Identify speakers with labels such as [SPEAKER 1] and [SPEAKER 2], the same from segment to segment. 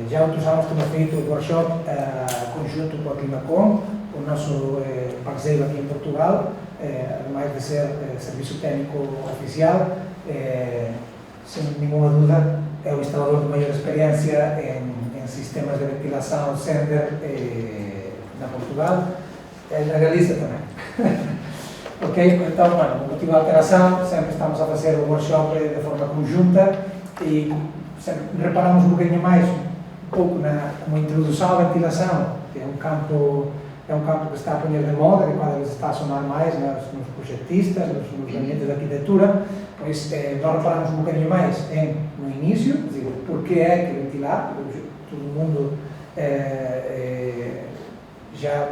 [SPEAKER 1] Já outros anos temos feito o workshop conjunto com a Climacom, o nosso parceiro aqui em Portugal, ademais de ser serviço técnico oficial, sem nenhuma dúvida, é o instalador de maior experiência em sistemas de ventilação Zehnder na Portugal, na Galiza também. Ok? Então, bueno, o motivo da alteração, sempre estamos a fazer o workshop de forma conjunta e sempre reparamos um bocadinho mais, um pouco como introdução à ventilação, que é um campo que está a poner de moda, que cada vez está a sonar mais nos projetistas, nos ambientes de arquitetura, pois nós reparamos um bocadinho mais no início, dizer, porque é que ventilar, todo mundo já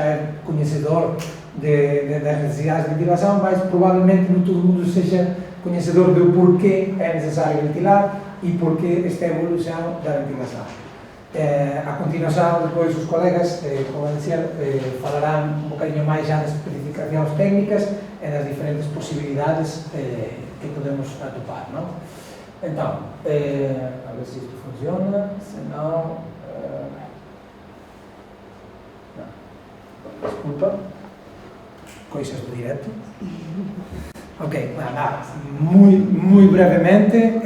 [SPEAKER 1] é conhecedor das necessidades de ventilação, mas provavelmente não todo mundo seja conhecedor do porquê é necessário ventilar e porquê esta evolução da ventilação. A continuação, depois os colegas, como eu dizia, falarão um bocadinho mais já das especificações técnicas e das diferentes possibilidades que podemos atopar, não? Então, a ver se isto funciona, se não... Desculpa, coisas do direto. Ok, nada, muito brevemente,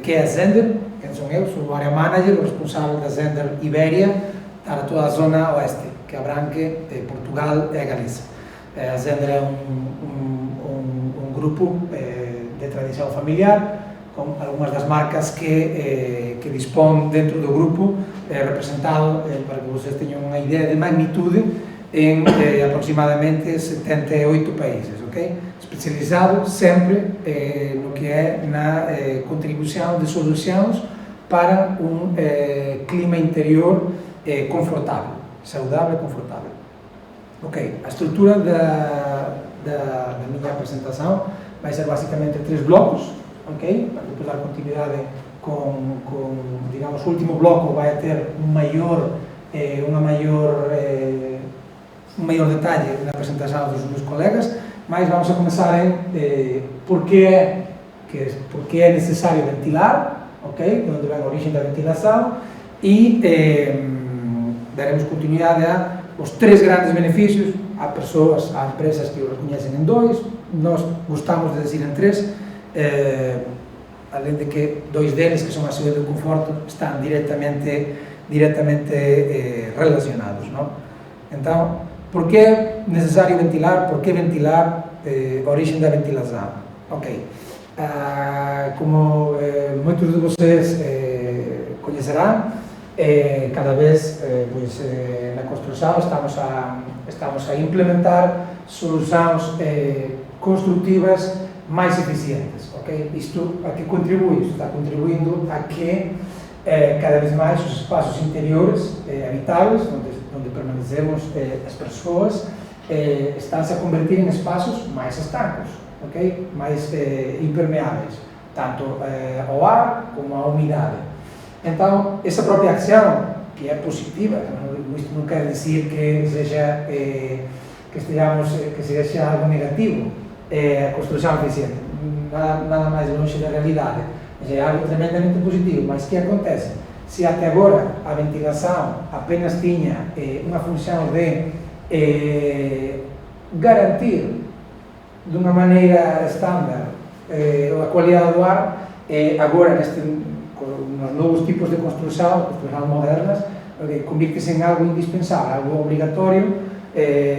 [SPEAKER 1] que é a Zehnder, quem sou eu, sou o área manager, o responsável da Zehnder Ibéria, para toda a zona oeste, que abrange Portugal e a Galiza. A Zehnder é um grupo de tradição familiar, com algumas das marcas que dispõe dentro do grupo, representado, para que vocês tenham uma ideia de magnitude, em aproximadamente 78 países, ok? Especializado sempre no que é na contribuição de soluções para um clima interior confortável, saudável e confortável. Ok, a estrutura da minha apresentação vai ser basicamente 3 blocos, ok? Para depois dar continuidade digamos, o último bloco vai ter um maior detalhe na apresentação dos meus colegas, mas vamos a começar em porque é necessário ventilar, ok? De onde vem a origem da ventilação e daremos continuidade aos 3 grandes benefícios. Há pessoas, há empresas que o reconhecem em 2, nós gostamos de dizer em 3, além de que 2 deles, que são a saúde e o conforto, estão diretamente relacionados, não? Então, por que é necessário ventilar? Por que ventilar? A origem da ventilação. Ok. Como muitos de vocês conhecerão, cada vez na construção estamos a implementar soluções construtivas mais eficientes. Okay? Isto a que contribui? Isto está contribuindo a que cada vez mais os espaços interiores habitáveis, onde permanecemos as pessoas, estão-se a convertir em espaços mais estancos, okay? Mais impermeáveis, tanto ao ar como à umidade. Então, essa própria ação, que é positiva, isto não quer dizer que seja algo negativo, a construção eficiente, nada mais longe da realidade, é algo tremendamente positivo, mas o que acontece? Se até agora a ventilação apenas tinha uma função de garantir de uma maneira estándar a qualidade do ar, agora nos novos tipos de construção modernas, convierte-se em algo indispensável, algo obrigatório,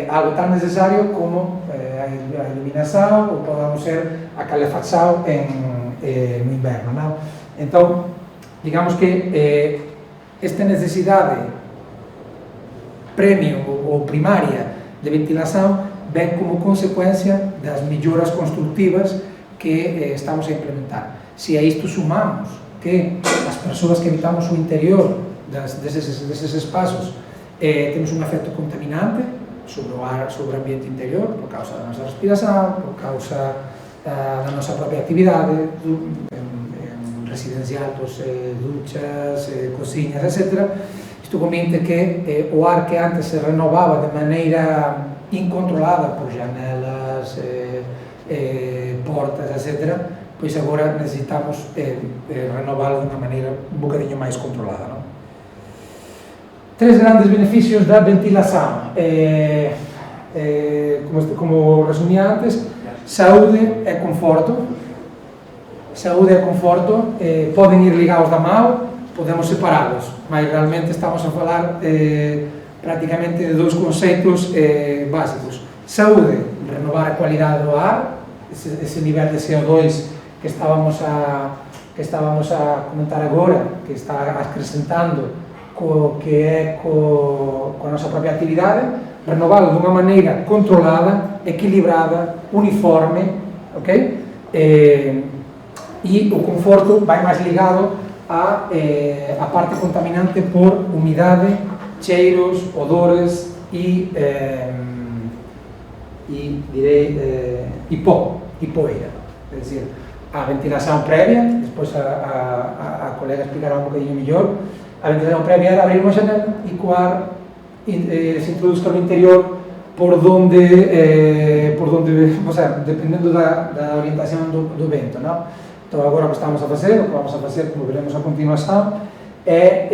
[SPEAKER 1] algo tão necessário como a iluminação ou podemos ser a calefacção no inverno, não? Então, digamos que esta necessidade premium ou primária de ventilação vem como consequência das melhoras construtivas que estamos a implementar. Se a isto sumamos que as pessoas que habitamos o interior desses espaços temos um efeito contaminante sobre o ar, sobre o ambiente interior, por causa da nossa respiração, por causa da nossa própria atividade, residencial, duchas, cozinhas, etc. Isto comenta que o ar que antes se renovava de maneira incontrolada por janelas, portas, etc., pois agora necesitamos renovalo de unha maneira un bocadinho máis controlada, non? Tres grandes beneficios da ventilación, como resumía antes: saúde e conforto. Saúde e conforto poden ir ligados da mão, podemos separados, mas realmente estamos a falar prácticamente de dois conceitos básicos. Saúde, renovar a cualidade do ar, ese nivel de CO2 que estábamos a comentar agora, que está acrescentando coa nosa propia actividade, renovalo dunha maneira controlada, equilibrada, uniforme, ok? E o conforto vai máis ligado a parte contaminante por humidade, cheiros, odores e poeira. É dicir, a ventilación previa, despois a colega explicará un bocadinho mellor, a ventilación previa era abrir unha xanela e co ar se introduzca no interior por donde, o sea, dependendo da orientación do vento, non? Entón, agora o que estamos a facer, o que vamos a facer, como veremos a continuación, é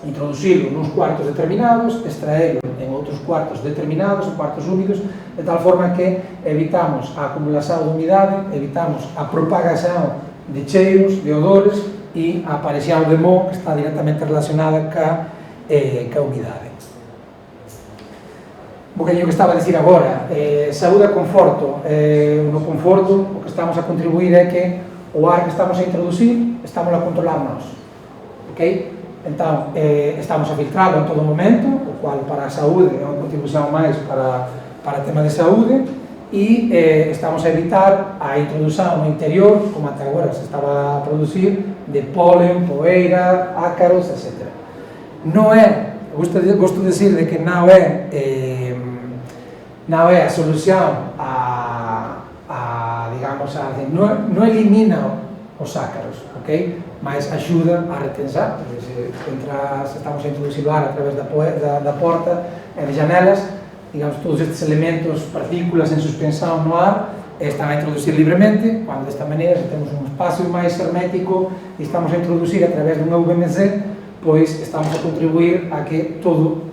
[SPEAKER 1] introducilo nuns cuartos determinados, extraelo en outros cuartos determinados, en cuartos húmidos, de tal forma que evitamos a acumulación de humidade, evitamos a propagación de cheiros, de odores e a aparición de moho, que está directamente relacionada ca humidade. O que estaba a dicir agora, saúde e conforto. No conforto, o que estamos a contribuir é que o ar que estamos a introducir, estamos a controlar nós. Ok? Entón, estamos a filtrarlo en todo momento, o cual para a saúde é unha contribución máis para o tema de saúde, e estamos a evitar a introdución no interior, como até agora se estaba a producir, de polen, poeira, ácaros, etc. Non é, gosto de decir de que non é a solución non elimina os ácaros, ok? Mas axuda a retensar, porque se estamos a introducir o ar a través da porta e de janelas, digamos, todos estes elementos, partículas en suspensión no ar, están a introducir libremente, cando desta maneira, se temos un espacio máis hermético e estamos a introducir a través dunha VMC, pois estamos a contribuir a que todo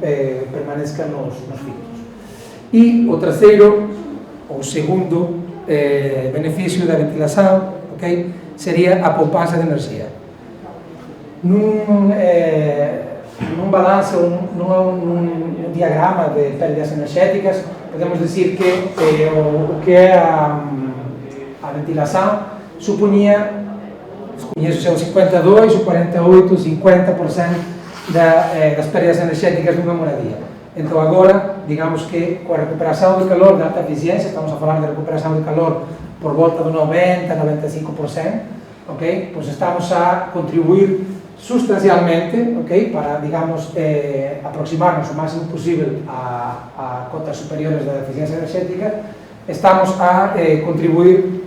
[SPEAKER 1] permanezca nos filtros. E o terceiro, ou segundo beneficio da ventilación, okay, sería a poupanza de enerxía. Nun balance ou nun diagrama de pérdidas enerxéticas, podemos decir que o que é a ventilación supoñía o 52, o 48, o 50% das pérdidas enerxéticas dunha moradía. Entón agora, digamos que coa recuperación do calor de alta eficiencia, estamos a falar de recuperación de calor por volta do 90-95%, ok? Pois estamos a contribuir sustancialmente, ok? Para, digamos, aproximarnos o máximo posible a cotas superiores da eficiencia enerxética, estamos a contribuir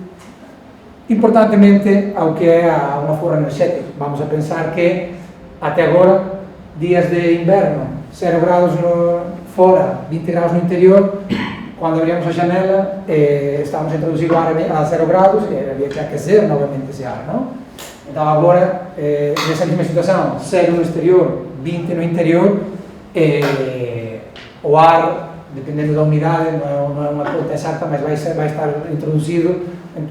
[SPEAKER 1] importantemente ao que é un aforro enerxético. Vamos a pensar que, até agora, días de inverno, 0 grados fora, 20 grados no interior, cando abríamos a xanela, estamos a introducir o ar a 0 grados e había que aquecer novamente ese ar, non? Entón, agora, nesa mesma situación, 0 no exterior, 20 no interior, o ar, dependendo da umidade, non é unha conta exacta, mas vai estar introducido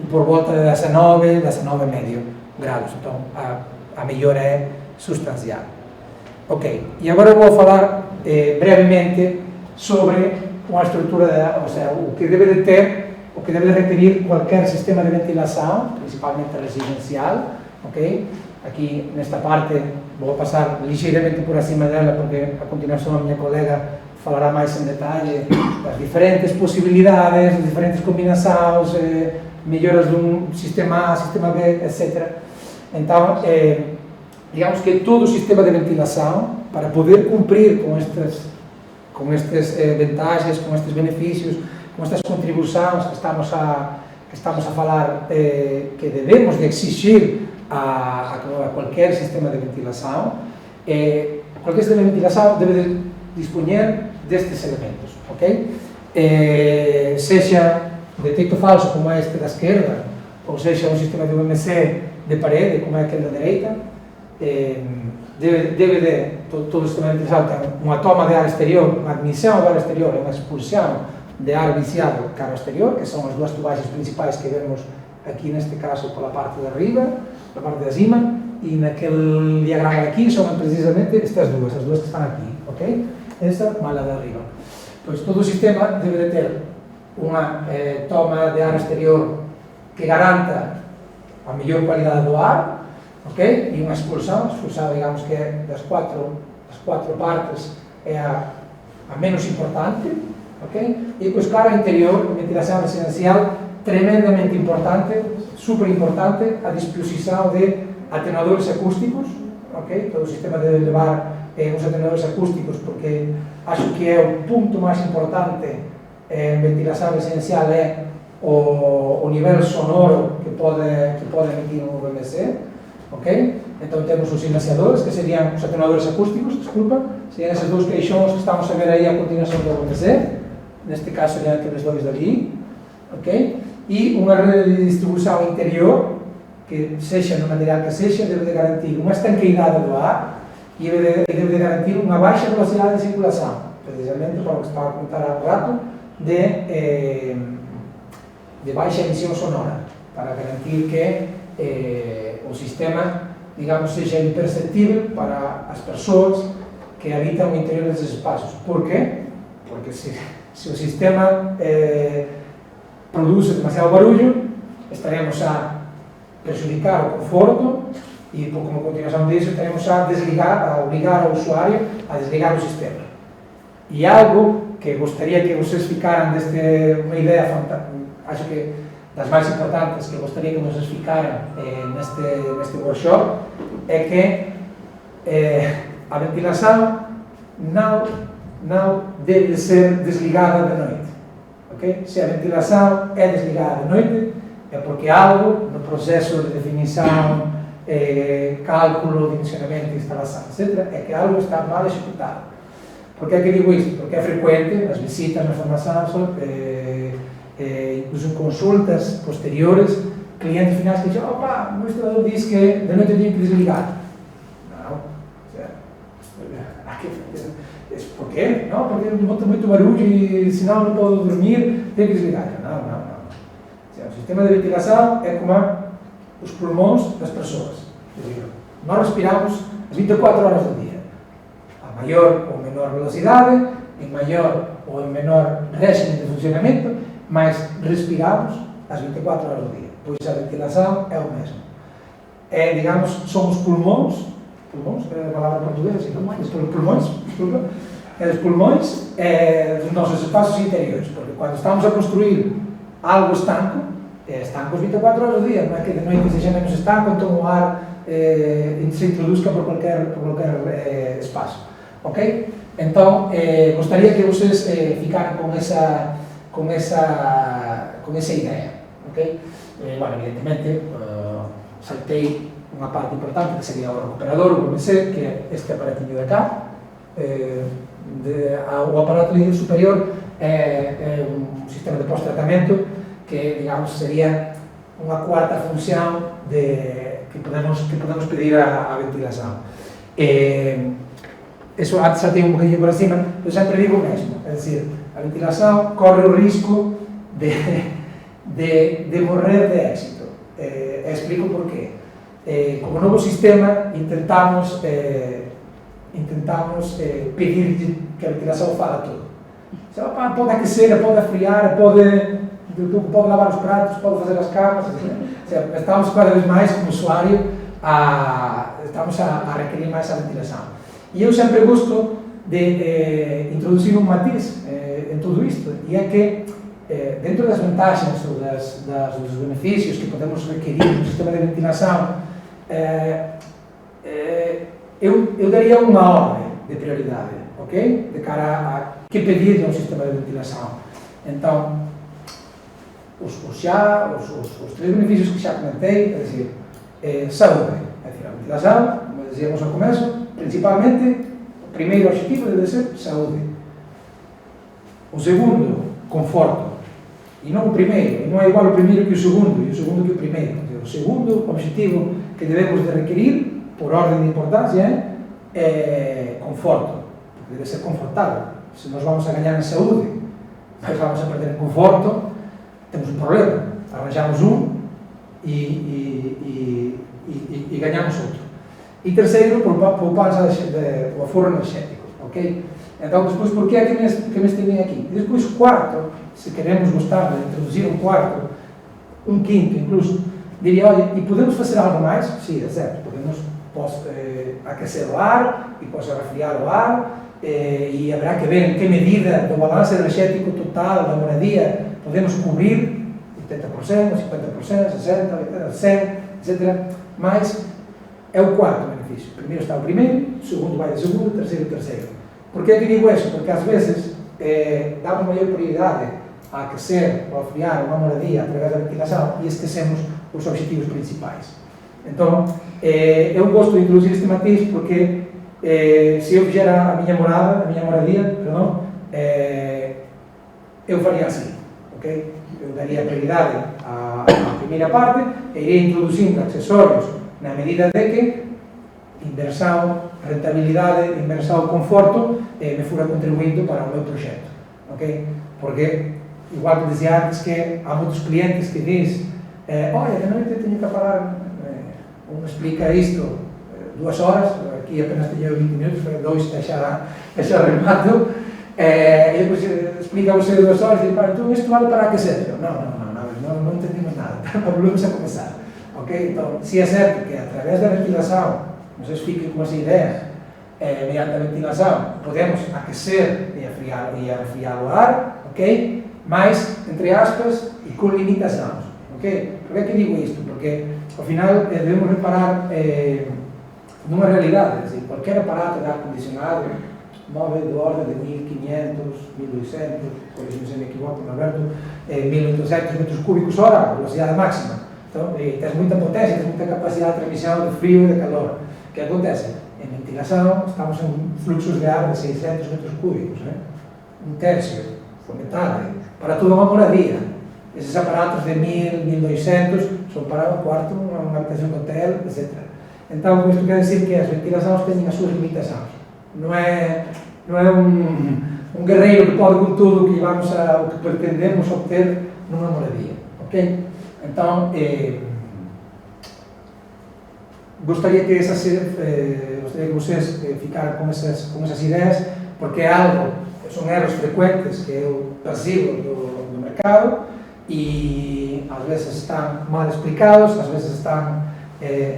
[SPEAKER 1] por volta de 19 medio grados. Entón, a mellora é sustancial. Ok, e agora vou falar brevemente sobre unha estrutura, o sea, o que debe de ter, o que debe de requerir cualquier sistema de ventilación, principalmente residencial, ok? Aquí, nesta parte, vou pasar ligeiramente por acima dela, porque a continuación a miña colega falará máis en detalle das diferentes posibilidades, das diferentes combinacións, melloras dun sistema A, sistema B, etc. Entón, digamos que todo o sistema de ventilación, para poder cumprir con estes vantaxes, con estes beneficios, con estas contribucións que estamos a falar, que debemos de exigir a cualquier sistema de ventilación, cualquier sistema de ventilación debe de dispoñer destes elementos, ok? Sexa detecto falso, como é este da esquerda, ou seja, um sistema de UMC de parede, como é aquele da direita, todo o sistema ventilação tem uma toma de ar exterior, uma admissão de ar exterior e uma expulsão de ar viciado cara ao exterior, que são as duas tubagens principais que vemos aqui neste caso pela parte de arriba, pela parte de cima, e naquele diagrama aqui são precisamente estas duas, as duas que estão aqui, ok? Esta mais a de arriba. Pois todo o sistema deve de ter uma toma de ar exterior que garanta a mellor qualidade do ar, ok? E unha expulsão, digamos que é das cuatro partes é a menos importante, ok? E pois claro, interior, ventilación residencial, tremendamente importante, super importante, a disposición de atenuadores acústicos, ok? Todo o sistema debe levar uns atenuadores acústicos porque acho que é o punto máis importante en ventilación residencial é o nivel sonoro que pode emitir un VMC, ok? Entón temos os silenciadores, que serían os atenuadores acústicos, serían esos dous queixóns que estamos a ver aí a continuación do VMC, neste caso serían aqueles dois dali, ok? E unha rede de distribución interior, que sexa no material que sexa, debe de garantir unha estanqueidade do ar e debe de garantir unha baixa velocidade de circulación, precisamente para o que estaba a comentar há un rato, de baixa emisión sonora, para garantir que o sistema, digamos, sexa imperceptível para as persoas que habitan o interior desses espaços. Por qué? Porque se o sistema produce demasiado barullo, estaremos a perjudicar o conforto e, como continuación disso, estaremos a obligar ao usuario a desligar o sistema. E algo que gostaría que vocês ficaran unha idea fantástica, acho que das máis importantes que gostaría que vocês ficaran neste workshop, é que a ventilación non debe ser desligada de noite. Okay? Se a ventilación é desligada de noite, é porque algo no proceso de definición, cálculo, dimensionamento, instalación, etc., é que algo está mal executado. Por que é que digo isto? Porque é frecuente, nas visitas, nas formacións, incluso en consultas posteriores, clientes finais que dicen: opa, o instalador diz que de noite teño que desligar. Non, o sea, por qué? Non, porque boto moito barullo e senón non podo dormir, teño que desligar. Non. O sea, o sistema de ventilación é como os pulmóns das persoas. Nós respiramos as 24 horas do día, a maior ou menor velocidade, en maior ou en menor régimen de funcionamento, mas respiramos as 24 horas do día. Pois a ventilación é o mesmo. Digamos, son os pulmóns, é a palavra portuguesa, pulmóns, os pulmóns dos nosos espaços interiores, porque quando estamos a construir algo estanco, estanco as 24 horas do día, non é que de noite sexa menos estanco, entón o ar se introduzca por cualquier espaço, ok? Entón, gostaría que vocês ficaran con esa idea, ok? Bueno, evidentemente, saltei unha parte importante que sería o recuperador, o VMC, que é este aparatillo de cá. O aparato superior é un sistema de post-tratamento que, digamos, sería unha cuarta función que podemos pedir a ventilación. Eso antes xa tenho un poquinho por encima, eu sempre digo o mesmo, é dicir, a ventilación corre o risco de morrer de éxito. Explico por qué. Como novo sistema intentamos pedir que a ventilación faga todo. Pode aquecer, pode esfriar, pode lavar os pratos, pode fazer as camas, estamos cada vez máis como usuario estamos a requerir máis a ventilación. E eu sempre gosto de introducir un matiz en todo isto, e é que dentro das vantaxes ou dos beneficios que podemos requerir no sistema de ventilación, eu daría unha ordem de prioridade, ok? De cara a que pedir a un sistema de ventilación. Entón, os tres beneficios que xa comentei, é dicir, saúde, é dicir, a ventilación, como dizíamos ao começo, principalmente, o primeiro objetivo debe ser saúde. O segundo, conforto. e non o primeiro, non é igual o primeiro que o segundo, e o segundo que o primeiro. O segundo objetivo que debemos de requerir, por orden de importancia, é conforto, porque debe ser confortável. Se nós vamos a gañar en saúde, mas vamos a perder en conforto, temos un problema. Arranjamos un e gañamos outro. E terceiro, por poupanza do aforro enerxético, ok? Entón, despois, por que é que me estive aquí? E despois, cuarto, se queremos gostar de introduzir un cuarto, un quinto incluso, diría, olha, e podemos facer algo máis? Sí, é certo, podemos aquecer o ar e pois resfriar o ar, e haberá que ver en que medida do balance enerxético total da moradia podemos cubrir 80%, 50%, 60%, 100%, etc. Mas é o quarto beneficio. Primeiro está o primeiro, o segundo vai de segundo, o terceiro o terceiro. Por que digo isso? Porque às vezes damos maior prioridade a aquecer ou a friar uma moradia através da ventilação e esquecemos os objetivos principais. Então, eu gosto de introduzir este matiz porque se eu fizera a minha moradia, eu faria assim, ok? Eu daria prioridade à primeira parte e iria introduzindo acessórios na medida de que inversão, rentabilidade, inversão, conforto me fora contribuindo para o meu projeto, ok? Porque, igual que dizia antes, que há muitos clientes que dizem olha, de noite eu tenho que parar, me explica isto 2 horas, aqui apenas tenho 20 minutos, 2 deixar remato, e depois explica você 2 horas e diz, então isto vale para aquecer? Não entendemos nada, volvemos a começar, ok? Então, se é certo que através da ventilação, vocês fiquem com essa ideia, mediante a ventilação, podemos aquecer e resfriar o ar, ok? Mas, entre aspas, e com limitações, ok? Por que digo isto? Porque, ao final, devemos reparar numa realidade, assim, qualquer aparato de ar-condicionado move do ordem de 1500, 1200, corrigimos se me equivoco, Alberto, 1800 metros cúbicos hora, velocidade máxima. Então, tens muita potência, tens muita capacidade de transmissão de frio e de calor. O que acontece? Em ventilação, estamos em fluxos de ar de 600 metros cúbicos, um terço, metade, para toda uma moradia. Esses aparatos de 1000, 1200 são para um quarto, uma habitação de hotel, etc. Então, isto quer dizer que as ventilações têm as suas limitações. Não é um guerreiro que pode com tudo o que pretendemos obter numa moradia, ok? Então, gostaria que vocês ficaram com essas ideias, porque é algo, são erros frequentes que eu percebo do mercado e às vezes estão mal explicados, às vezes estão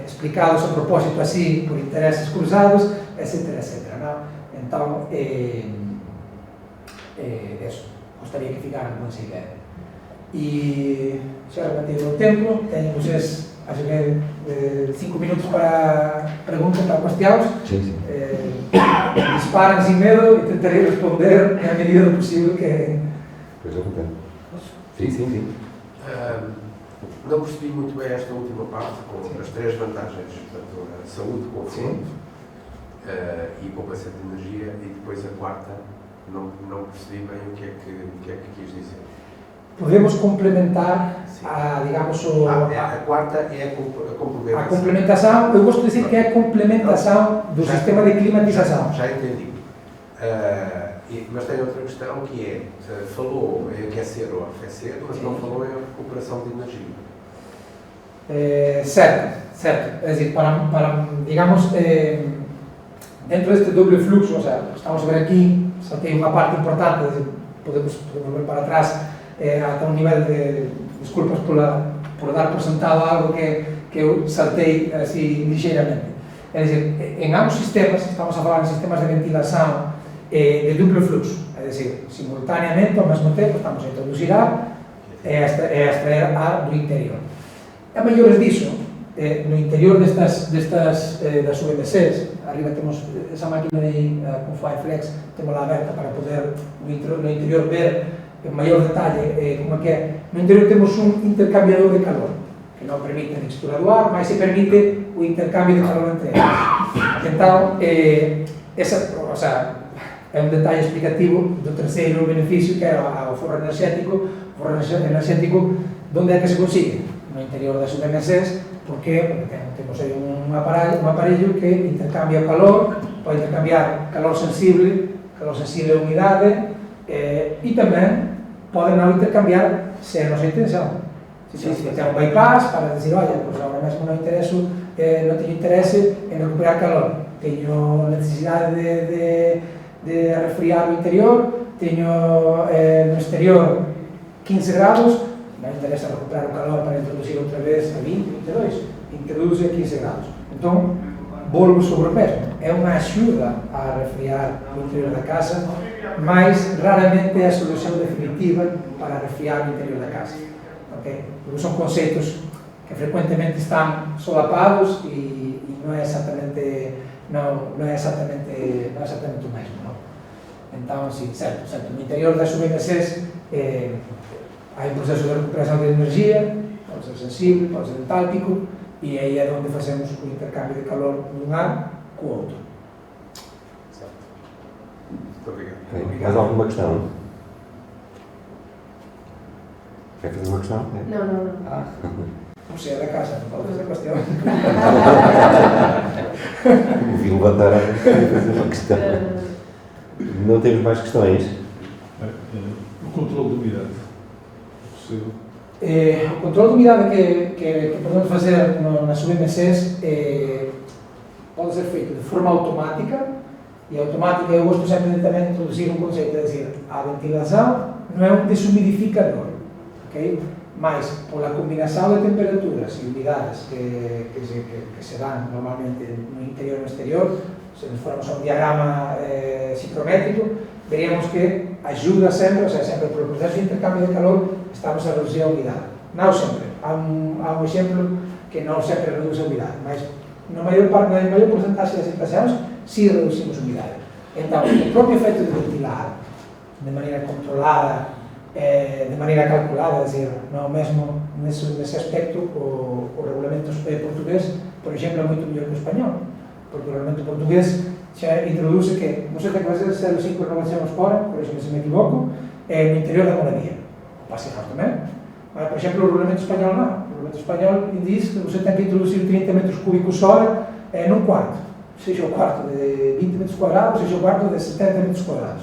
[SPEAKER 1] explicados a propósito assim por interesses cruzados, etc, etc. Não? Então, isso, gostaria que ficaram com essa ideia. E já rebatei o tempo, tenho vocês, acho que 5 minutos para perguntas, para questões.
[SPEAKER 2] Sim.
[SPEAKER 1] Disparem sem medo e tentarei responder na medida do possível que...
[SPEAKER 2] Pois eu entendo. Sim.
[SPEAKER 3] Não percebi muito bem esta última parte, com as 3 vantagens, portanto, a saúde, conforto e poupança de energia, e depois a quarta, não percebi bem o que é que quis dizer.
[SPEAKER 1] Podemos complementar digamos,
[SPEAKER 3] a quarta é a complementação.
[SPEAKER 1] A complementação, eu gosto de dizer que é a complementação do sistema de climatização.
[SPEAKER 3] Já entendi. Mas tem outra questão que é, falou em aquecer ou arrefecer, mas não falou em recuperação de energia.
[SPEAKER 1] Certo. É dizer, para digamos, dentro deste doble fluxo, ou seja, estamos a ver aqui, só tem uma parte importante, podemos volver para trás, até um nível de, desculpas por dar por sentado algo que eu saltei assim ligeiramente. É dizer, em ambos sistemas, estamos a falar de sistemas de ventilação de duplo fluxo, é dizer, simultaneamente, ao mesmo tempo, estamos a introduzir ar e a extrair ar do interior. A maiores disso, no interior das UMCs, arriba temos essa máquina aí com Fireflex, temos lá aberta para poder no interior ver em maior detalhe como é que é. No interior temos um intercambiador de calor, que não permite a mixtura do ar, mas se permite o intercâmbio de calor entre elas. Então, é um detalhe explicativo do terceiro benefício, que é o forro energético. O forro energético, onde é que se consigue? No interior das UMSs. Por qué? Porque temos aí un aparello que intercambia o calor, pode intercambiar calor sensible a umidade, e tamén pode non intercambiar se é a nosa intención. Se ten un bypass para decir, olha, pois agora mesmo non teño interese en recuperar calor, teño necesidade de resfriar o interior, teño no exterior 15 grados, non interesa recuperar o calor para introducir outra vez a 20, 22, introduce a 15 grados. Entón, volvo sobre o mesmo, é unha axuda a resfriar o interior da casa, mas raramente é a solución definitiva para resfriar o interior da casa. Okay? Porque son conceptos que frecuentemente están solapados e non é exactamente o mesmo. Non? Entón, sí, certo, no interior das UMSs hai un proceso de recuperación de energía, pode ser sensible, pode ser entálpico, e aí é onde facemos o intercambio de calor dun ar co outro.
[SPEAKER 3] Muito obrigado.
[SPEAKER 2] Okay. Mais alguma questão? Quer fazer uma questão?
[SPEAKER 4] Não.
[SPEAKER 1] Não sei, é da casa, não pode fazer questão.
[SPEAKER 2] Me vi levantar a fazer uma questão. Não temos mais questões?
[SPEAKER 5] O controle de umidade. Possível?
[SPEAKER 1] O controle de umidade que podemos fazer nas UMSs pode ser feito de forma automática, e automática eu gosto sempre de também introduzir um conceito, é dizer, a ventilação não é um deshumidificador, ok? Mas, por a combinação de temperaturas e umidades que se dão normalmente no interior e no exterior, se nos formos a um diagrama ciclométrico, veríamos que ajuda sempre, ou seja, sempre por o processo de intercambio de calor, estamos a reduzir a umidade. Não sempre. Há um exemplo que não sempre reduz a umidade, mas na maior porcentagem das situações, sim reduzimos a umidade. Então, o próprio efeito de ventilar, de maneira controlada, de maneira calculada, dizer, não mesmo nesse aspecto, o regulamento português, por exemplo, é muito melhor que o espanhol, porque o regulamento português já introduz que não sei o que vai ser 0,5 renovações por hora, por exemplo, se me equivoco, no interior da moradia. Passa errado também. Mas, por exemplo, o regulamento espanhol não. O regulamento espanhol diz que você tem que introduzir 30 metros cúbicos hora num quarto. Seja o quarto de 20 metros quadrados, seja o quarto de 70 metros quadrados.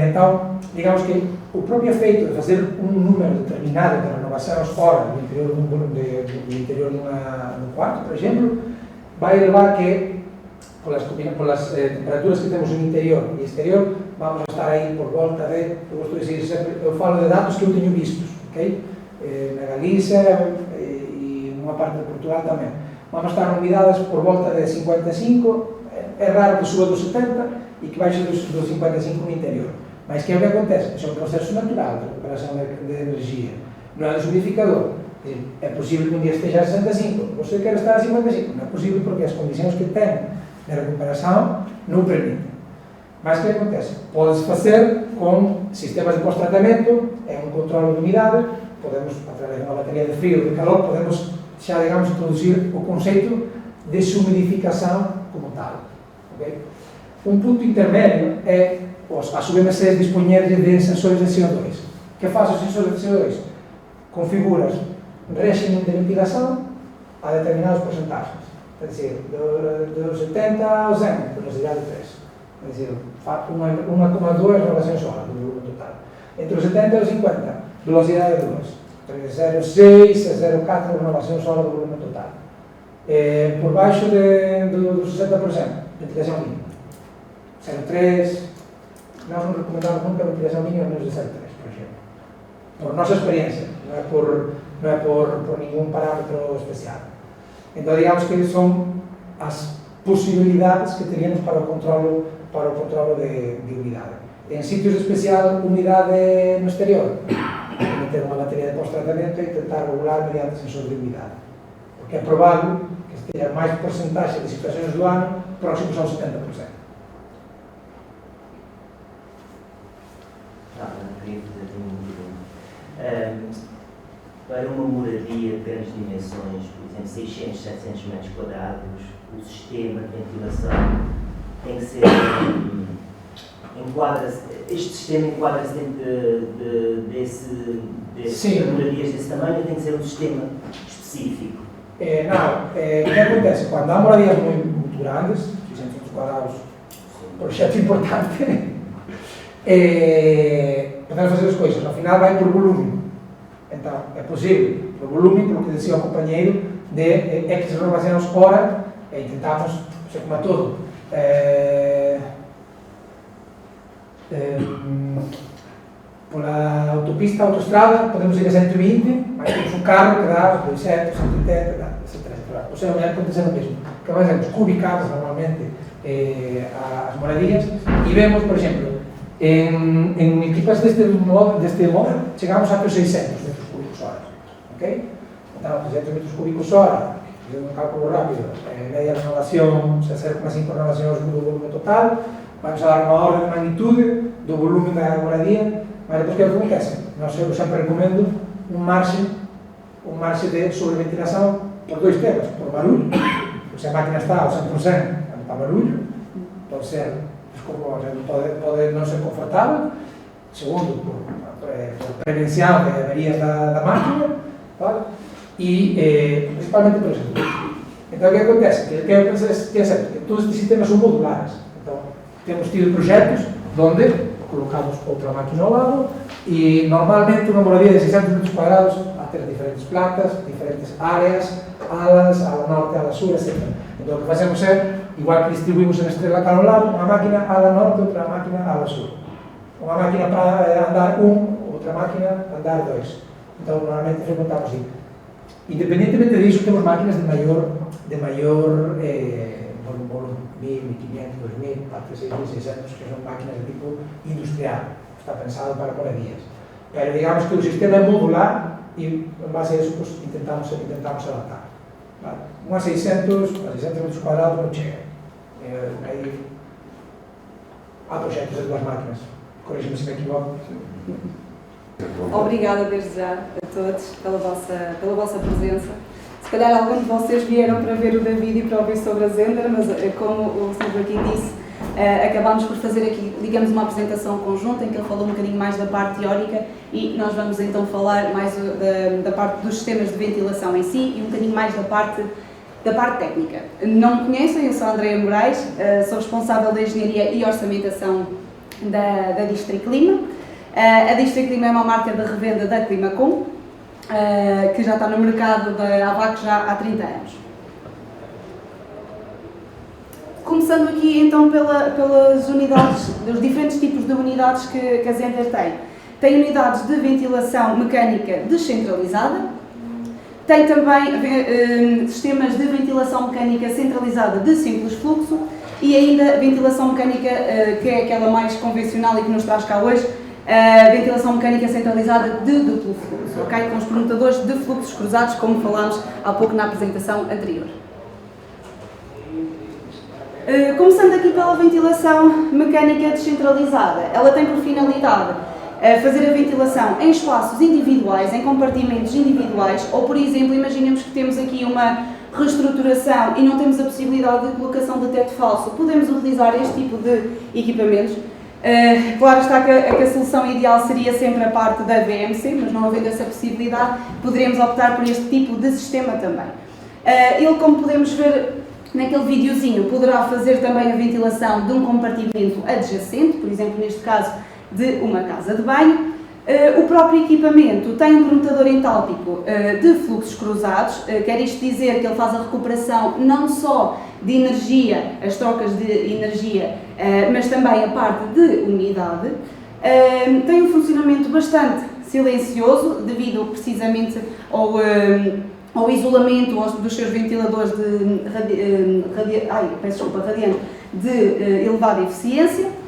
[SPEAKER 1] Então, digamos que o próprio efeito de fazer um número determinado de renovações fora do interior de um quarto, por exemplo, vai levar que, pelas temperaturas que temos no interior e exterior, vamos estar aí por volta de, eu gosto de dizer sempre, eu falo de dados que eu tenho vistos, ok? Na Galícia e numa parte de Portugal também. Vamos estar umidades por volta de 55, é raro que suba dos 70 e que baixe dos 55 no interior. Mas que é o que acontece? Isso é um processo natural de recuperação de energia. Não é deshumidificador. É possível que um dia esteja a 65, você quer estar a 55. Não é possível porque as condições que tem de recuperação não o permitem. Mas o que acontece? Pode-se fazer com sistemas de pós-tratamento, é um controle de umidade, podemos, através de uma bateria de frio ou de calor, podemos já, digamos, introduzir o conceito de desumidificação como tal. Okay? Um ponto intermédio é as UMSs disponham de sensores de CO2. O que faz os sensores de CO2? Configuras régimen de ventilação a determinadas porcentagens. É dizer, do 70 ao 100, velocidade 3. É dizer, 1,2 renovações hora do total. Entre os 70 e os 50, velocidade 2. Entre 0,6 a 0,4 renovações hora do volume total. Por baixo dos 60%, ventilação mínima. 0,3. Nós não recomendamos nunca a ventilação mínima menos de 0,3, por exemplo. Por nossa experiência, não é por nenhum parâmetro especial. Então, digamos que são as possibilidades que teríamos para o controle de umidade. Em sítios de especial umidade no exterior, ter uma bateria de pós-tratamento e tentar regular mediante sensor de umidade. Porque é provável que esteja mais porcentagem de situações do ano próximos aos 70%.
[SPEAKER 6] Para uma moradia de grandes dimensões, por exemplo, 600, 700 metros quadrados, o sistema de ventilação tem que ser este sistema enquadra-se dentro desse moradias desse tamanho ou tem que ser um sistema específico?
[SPEAKER 1] O que acontece? Quando há moradias muito grandes, 600 metros quadrados, projeto importante, podemos fazer as coisas, ao final vai por volume. Então, é possível, por volume, pelo que dizia o companheiro, de X renovações hora, e tentamos, como a todo, pela autopista, autoestrada, podemos ir a 120, mas temos um carro que dá 200, 180, etc. Ou seja, vai acontecer o mesmo. O que fazemos? Cubicamos normalmente as moradias e vemos, por exemplo, em equipas deste modelo, chegamos a 600 metros cúbicos hora. Ok? Então, 600 metros cúbicos hora, fazendo um cálculo rápido, media renovación, 0,5 renovacións do volume total, vamos a dar unha orde de magnitude do volume da moradia, mas depois que acontece? Eu sempre recomendo un marxe de sobreventilación por dois temas, por barullo, se a máquina está ao 100%, non está barullo, pode ser, pode non ser confortável, segundo, por prevención de averías da máquina, vale? E principalmente por eso. Então, o que acontece? Que todos estes sistemas son modulares. Então, temos tido proxectos onde colocamos outra máquina ao lado e normalmente unha moradía de 600 metros cuadrados a ter diferentes plantas, diferentes áreas, alas, ala norte, ala sur, etc. Então, o que facemos é, igual que distribuímos en estrela cara ao lado, unha máquina ala norte, outra máquina ala sur. Unha máquina para andar 1, outra máquina para andar 2. Então, normalmente frecuentamos así. Independientemente disso, temos máquinas de maior volume, 1.500, 2.000, parte 6.600, que son máquinas de tipo industrial, está pensado para moradias. Pero digamos que o sistema é modular e, en base a eso, pues, intentamos adaptar. Vale? Unha 600 metros cuadrados non chega. Aí há proxectos de duas máquinas. Corrija-me se me equivoco.
[SPEAKER 4] Obrigada desde já a todos pela vossa presença. Se calhar alguns de vocês vieram para ver o David e para ouvir sobre a Zender, mas como o Sr. Joaquim disse, acabámos por fazer aqui, digamos, uma apresentação conjunta em que ele falou um bocadinho mais da parte teórica e nós vamos então falar mais da parte dos sistemas de ventilação em si e um bocadinho mais da parte técnica. Não me conhecem, eu sou a Andreia Moraes, sou responsável da Engenharia e Orçamentação da District Clima. A District Clima é uma marca de revenda da Climacom, que já está no mercado da AVAC já há 30 anos. Começando aqui então pelas unidades, dos diferentes tipos de unidades que a Zender tem. Tem unidades de ventilação mecânica descentralizada, tem também sistemas de ventilação mecânica centralizada de simples fluxo e ainda ventilação mecânica, que é aquela mais convencional e que nos traz cá hoje, a ventilação mecânica centralizada de duplo fluxo, okay? Com os permutadores de fluxos cruzados, como falámos há pouco na apresentação anterior. Começando aqui pela ventilação mecânica descentralizada, ela tem por finalidade fazer a ventilação em espaços individuais, em compartimentos individuais, ou por exemplo, imaginemos que temos aqui uma reestruturação e não temos a possibilidade de colocação de teto falso, podemos utilizar este tipo de equipamentos. Claro está que a solução ideal seria sempre a parte da VMC, mas não havendo essa possibilidade, poderemos optar por este tipo de sistema também. Ele, como podemos ver naquele videozinho, poderá fazer também a ventilação de um compartimento adjacente, por exemplo, neste caso, de uma casa de banho. O próprio equipamento tem um permutador entálpico de fluxos cruzados, quer isto dizer que ele faz a recuperação não só de energia, as trocas de energia, mas também a parte de umidade. Tem um funcionamento bastante silencioso, devido precisamente ao isolamento dos seus ventiladores radiante de elevada eficiência.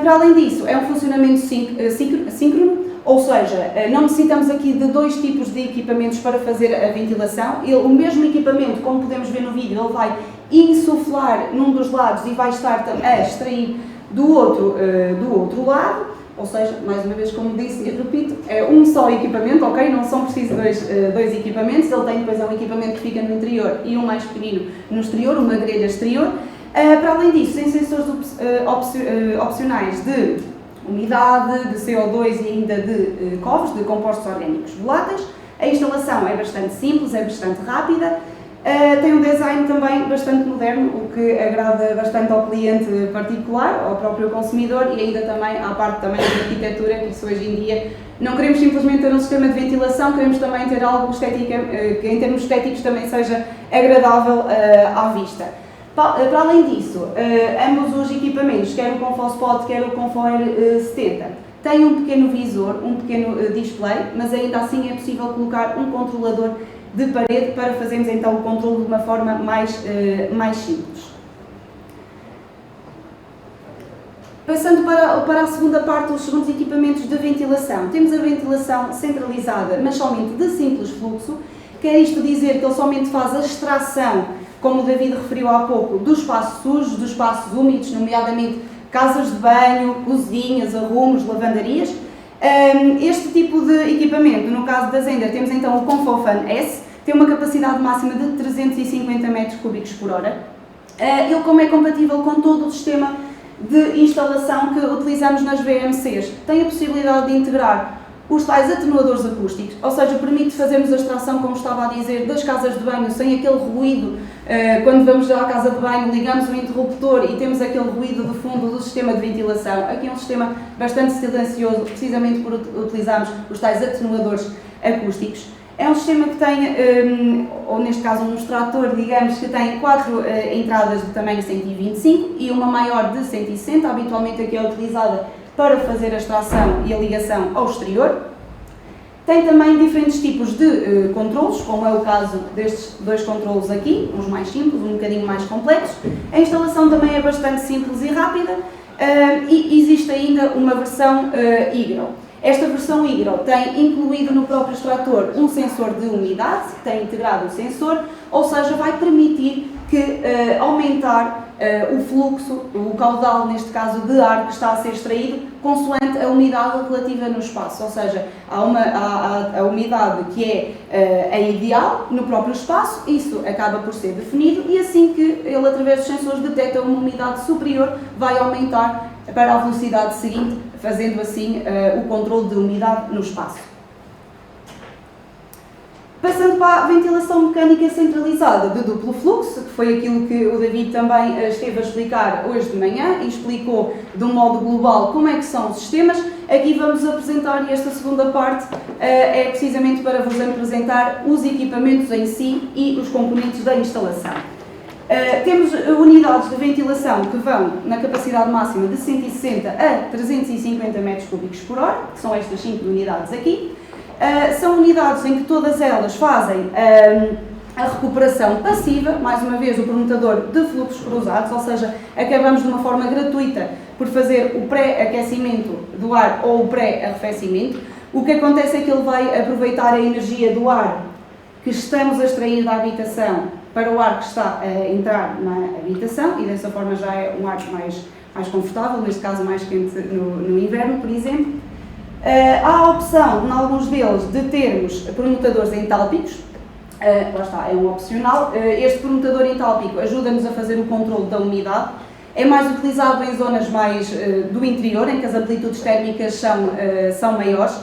[SPEAKER 4] Para além disso, é um funcionamento síncrono, ou seja, não necessitamos aqui de dois tipos de equipamentos para fazer a ventilação. O mesmo equipamento, como podemos ver no vídeo, ele vai insuflar num dos lados e vai estar a extrair do outro lado, ou seja, mais uma vez, como disse e repito, é um só equipamento, ok? Não são precisos dois equipamentos, ele tem depois um equipamento que fica no interior e um mais pequenino no exterior, uma grelha exterior. Para além disso, tem sensores opcionais de umidade, de CO2 e ainda de COVs, de compostos orgânicos voláteis. A instalação é bastante simples, é bastante rápida. Tem um design também bastante moderno, o que agrada bastante ao cliente particular, ao próprio consumidor e ainda também à parte também da arquitetura, que isso hoje em dia não queremos simplesmente ter um sistema de ventilação, queremos também ter algo que em termos estéticos também seja agradável à vista. Para além disso, ambos os equipamentos, quer o ConfoSpot, quer o ConfoAir 70, têm um pequeno visor, um pequeno display, mas ainda assim é possível colocar um controlador de parede para fazermos então o controle de uma forma mais simples. Passando para a segunda parte, os segundos equipamentos de ventilação. Temos a ventilação centralizada, mas somente de simples fluxo. Quer isto dizer que ele somente faz a extração, como o David referiu há pouco, dos espaços sujos, dos espaços úmidos, nomeadamente casas de banho, cozinhas, arrumos, lavandarias. Este tipo de equipamento, no caso da Zehnder, temos então o ConfoFan S, tem uma capacidade máxima de 350 metros cúbicos por hora. Ele, como é compatível com todo o sistema de instalação que utilizamos nas VMCs, tem a possibilidade de integrar os tais atenuadores acústicos, ou seja, permite fazermos a extração, como estava a dizer, das casas de banho, sem aquele ruído. Quando vamos à casa de banho, ligamos o interruptor e temos aquele ruído de fundo do sistema de ventilação. Aqui é um sistema bastante silencioso, precisamente por utilizarmos os tais atenuadores acústicos. É um sistema que tem, ou neste caso um extrator, digamos, que tem 4 entradas de tamanho 125 e uma maior de 160, habitualmente aqui é utilizada para fazer a extração e a ligação ao exterior. Tem também diferentes tipos de controlos, como é o caso destes 2 controlos aqui, uns mais simples, um bocadinho mais complexos. A instalação também é bastante simples e rápida e existe ainda uma versão Hygro. Esta versão Hygro tem incluído no próprio extrator um sensor de umidade, que tem integrado o sensor, ou seja, vai permitir que aumentar o fluxo, o caudal, neste caso, de ar que está a ser extraído, consoante a umidade relativa no espaço. Ou seja, há a umidade que é a ideal no próprio espaço, isso acaba por ser definido e assim que ele, através dos sensores, detecta uma umidade superior, vai aumentar para a velocidade seguinte, fazendo assim o controle de umidade no espaço. Passando para a ventilação mecânica centralizada de duplo fluxo, que foi aquilo que o David também esteve a explicar hoje de manhã e explicou de um modo global como é que são os sistemas. Aqui vamos apresentar, e esta segunda parte é precisamente para vos apresentar os equipamentos em si e os componentes da instalação. Temos unidades de ventilação que vão na capacidade máxima de 160 a 350 metros cúbicos por hora, que são estas 5 unidades aqui. São unidades em que todas elas fazem a recuperação passiva, mais uma vez o permutador de fluxos cruzados, ou seja, acabamos de uma forma gratuita por fazer o pré-aquecimento do ar ou o pré-arrefecimento. O que acontece é que ele vai aproveitar a energia do ar que estamos a extrair da habitação para o ar que está a entrar na habitação e dessa forma já é um ar mais confortável, neste caso mais quente no inverno, por exemplo. Há a opção, em alguns deles, de termos permutadores entálpicos, lá está, é um opcional. Este permutador entálpico ajuda-nos a fazer o controle da umidade, é mais utilizado em zonas mais do interior, em que as amplitudes térmicas são maiores,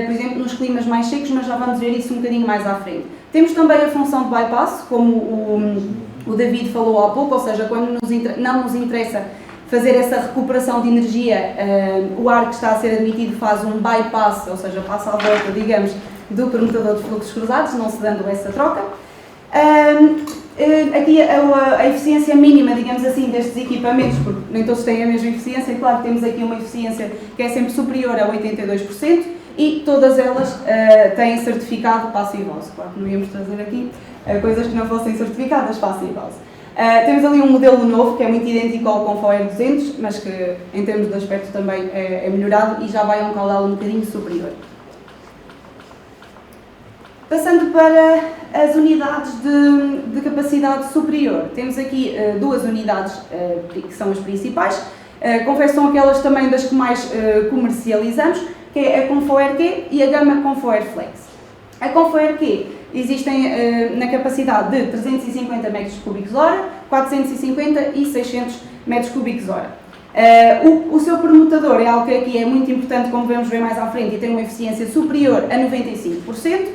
[SPEAKER 4] por exemplo, nos climas mais secos, mas já vamos ver isso um bocadinho mais à frente. Temos também a função de bypass, como o David falou há pouco, ou seja, quando não nos interessa fazer essa recuperação de energia, o ar que está a ser admitido faz um bypass, ou seja, passa à volta, digamos, do permutador de fluxos cruzados, não se dando essa troca. Aqui a eficiência mínima, digamos assim, destes equipamentos, porque nem todos têm a mesma eficiência, claro que temos aqui uma eficiência que é sempre superior a 82% e todas elas têm certificado Passivose. Claro que não íamos trazer aqui coisas que não fossem certificadas Passivose. Temos ali um modelo novo que é muito idêntico ao ConfoAir 200, mas que em termos de aspecto também é melhorado e já vai a um caudal um bocadinho superior. Passando para as unidades de capacidade superior, temos aqui 2 unidades que são as principais, confesso são aquelas também das que mais comercializamos, que é a ConfoAir Q e a gama ConfoAir Flex. A ConfoAir Q existem na capacidade de 350 metros cúbicos hora, 450 e 600 metros cúbicos hora. O seu permutador é algo que aqui é muito importante, como vamos ver mais à frente, e tem uma eficiência superior a 95%.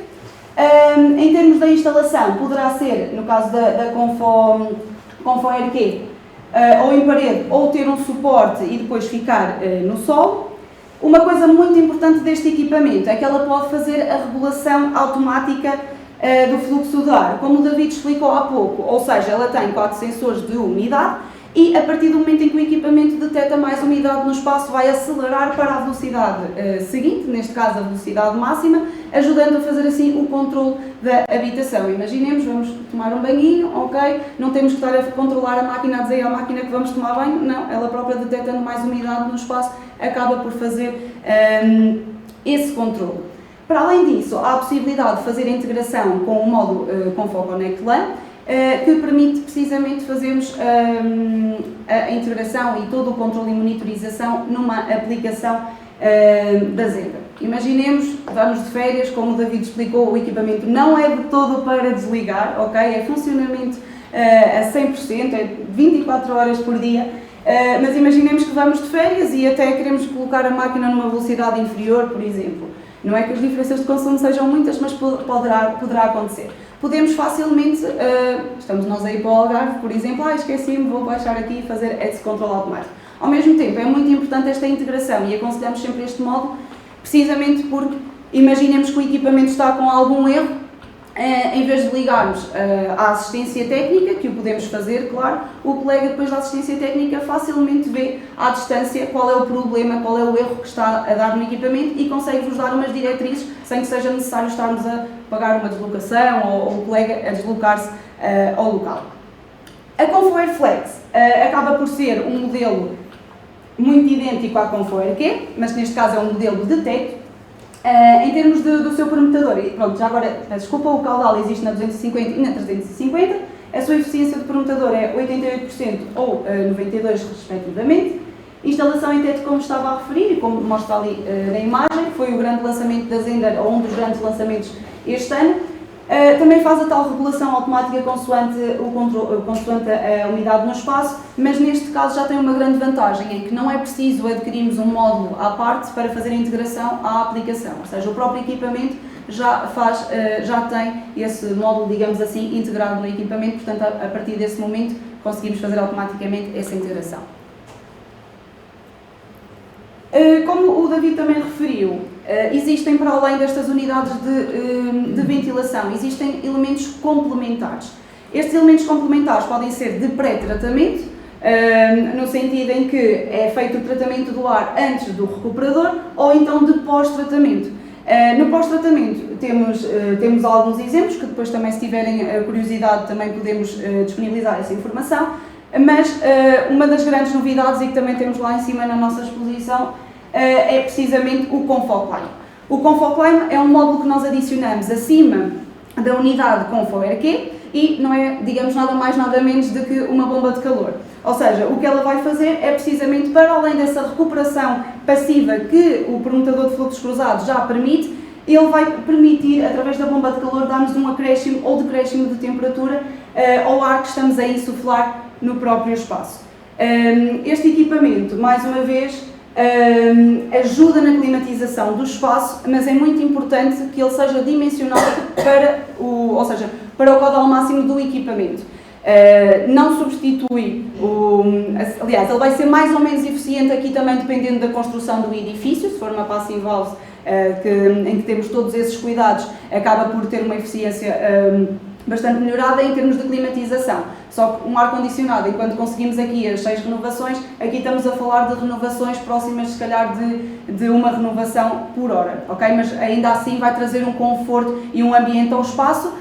[SPEAKER 4] Em termos da instalação, poderá ser, no caso da Confo RQ, ou em parede, ou ter um suporte e depois ficar no solo. Uma coisa muito importante deste equipamento é que ela pode fazer a regulação automática do fluxo de ar, como o David explicou há pouco, ou seja, ela tem 4 sensores de umidade e a partir do momento em que o equipamento detecta mais umidade no espaço vai acelerar para a velocidade seguinte, neste caso a velocidade máxima, ajudando a fazer assim o controle da habitação. Imaginemos, vamos tomar um banhinho, ok, não temos que estar a controlar a máquina, a dizer à máquina que vamos tomar banho, não, ela própria detectando mais umidade no espaço acaba por fazer esse controle. Para além disso, há a possibilidade de fazer a integração com o modo Confo Connect LAN, que permite precisamente fazermos a integração e todo o controle e monitorização numa aplicação da Zendr. Imaginemos, vamos de férias, como o David explicou, o equipamento não é de todo para desligar, ok? É funcionamento a 100%, é 24 horas por dia, mas imaginemos que vamos de férias e até queremos colocar a máquina numa velocidade inferior, por exemplo. Não é que as diferenças de consumo sejam muitas, mas poderá acontecer. Podemos facilmente, estamos nós aí para o Algarve, por exemplo, esqueci-me, vou baixar aqui e fazer esse controle automático. Ao mesmo tempo, é muito importante esta integração e aconselhamos sempre este modo, precisamente porque imaginemos que o equipamento está com algum erro, em vez de ligarmos à assistência técnica, que o podemos fazer, claro, o colega depois da assistência técnica facilmente vê à distância qual é o problema, qual é o erro que está a dar no equipamento e consegue-vos dar umas diretrizes sem que seja necessário estarmos a pagar uma deslocação ou o colega a deslocar-se ao local. A Confo Airflex acaba por ser um modelo muito idêntico à Confo RQ, mas neste caso é um modelo de teto. Em termos do seu permutador, pronto, já agora, desculpa, o caudal existe na 250 e na 350, a sua eficiência de permutador é 88% ou 92% respectivamente. Instalação em teto, como estava a referir, e como mostra ali na imagem, foi o grande lançamento da Zendr, ou um dos grandes lançamentos este ano. Também faz a tal regulação automática consoante a umidade no espaço, mas neste caso já tem uma grande vantagem, em que não é preciso adquirirmos um módulo à parte para fazer a integração à aplicação, ou seja, o próprio equipamento já tem esse módulo, digamos assim, integrado no equipamento, portanto a partir desse momento conseguimos fazer automaticamente essa integração. Como o David também referiu, existem para além destas unidades de ventilação, existem elementos complementares. Estes elementos complementares podem ser de pré-tratamento, no sentido em que é feito o tratamento do ar antes do recuperador, ou então de pós-tratamento. No pós-tratamento temos alguns exemplos, que depois também, se tiverem curiosidade, também podemos disponibilizar essa informação. Mas uma das grandes novidades, e que também temos lá em cima na nossa exposição, é precisamente o Confo Climb. O Confo Climb é um módulo que nós adicionamos acima da unidade Confo RQ e não é, digamos, nada mais nada menos do que uma bomba de calor. Ou seja, o que ela vai fazer é precisamente, para além dessa recuperação passiva que o permutador de fluxos cruzados já permite, ele vai permitir, através da bomba de calor, darmos um acréscimo ou decréscimo de temperatura ao ar que estamos a insuflar no próprio espaço. Este equipamento, mais uma vez, ajuda na climatização do espaço, mas é muito importante que ele seja dimensionado para o caudal máximo do equipamento. Não substitui aliás, ele vai ser mais ou menos eficiente aqui também dependendo da construção do edifício. Se for uma passive house em que temos todos esses cuidados, acaba por ter uma eficiência bastante melhorada em termos de climatização. Só que um ar-condicionado, enquanto conseguimos aqui as 6 renovações, aqui estamos a falar de renovações próximas, se calhar, de uma renovação por hora, ok? Mas ainda assim vai trazer um conforto e um ambiente ao espaço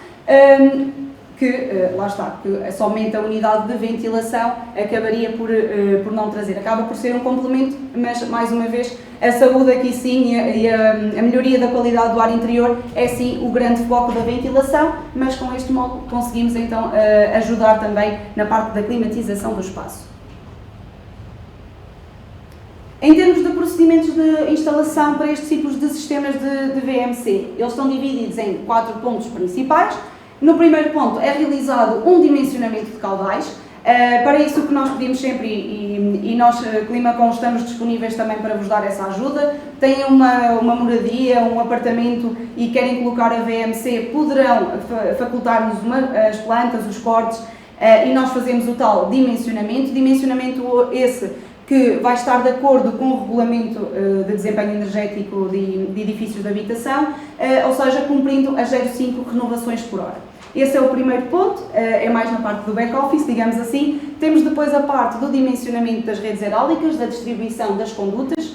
[SPEAKER 4] lá está, que somente a unidade de ventilação acabaria por não trazer. Acaba por ser um complemento, mas, mais uma vez, a saúde aqui sim e a melhoria da qualidade do ar interior é sim o grande foco da ventilação, mas com este módulo conseguimos então ajudar também na parte da climatização do espaço. Em termos de procedimentos de instalação para estes tipos de sistemas de VMC, eles estão divididos em 4 pontos principais. No primeiro ponto é realizado um dimensionamento de caudais. Para isso, o que nós pedimos sempre, e nós, Climacom, estamos disponíveis também para vos dar essa ajuda. Têm uma moradia, um apartamento e querem colocar a VMC, poderão facultar-nos as plantas, os cortes, e nós fazemos o tal dimensionamento esse que vai estar de acordo com o regulamento de desempenho energético de edifícios de habitação, ou seja, cumprindo as 0,5 renovações por hora. Esse é o primeiro ponto, é mais na parte do back-office, digamos assim. Temos depois a parte do dimensionamento das redes hidráulicas, da distribuição das condutas,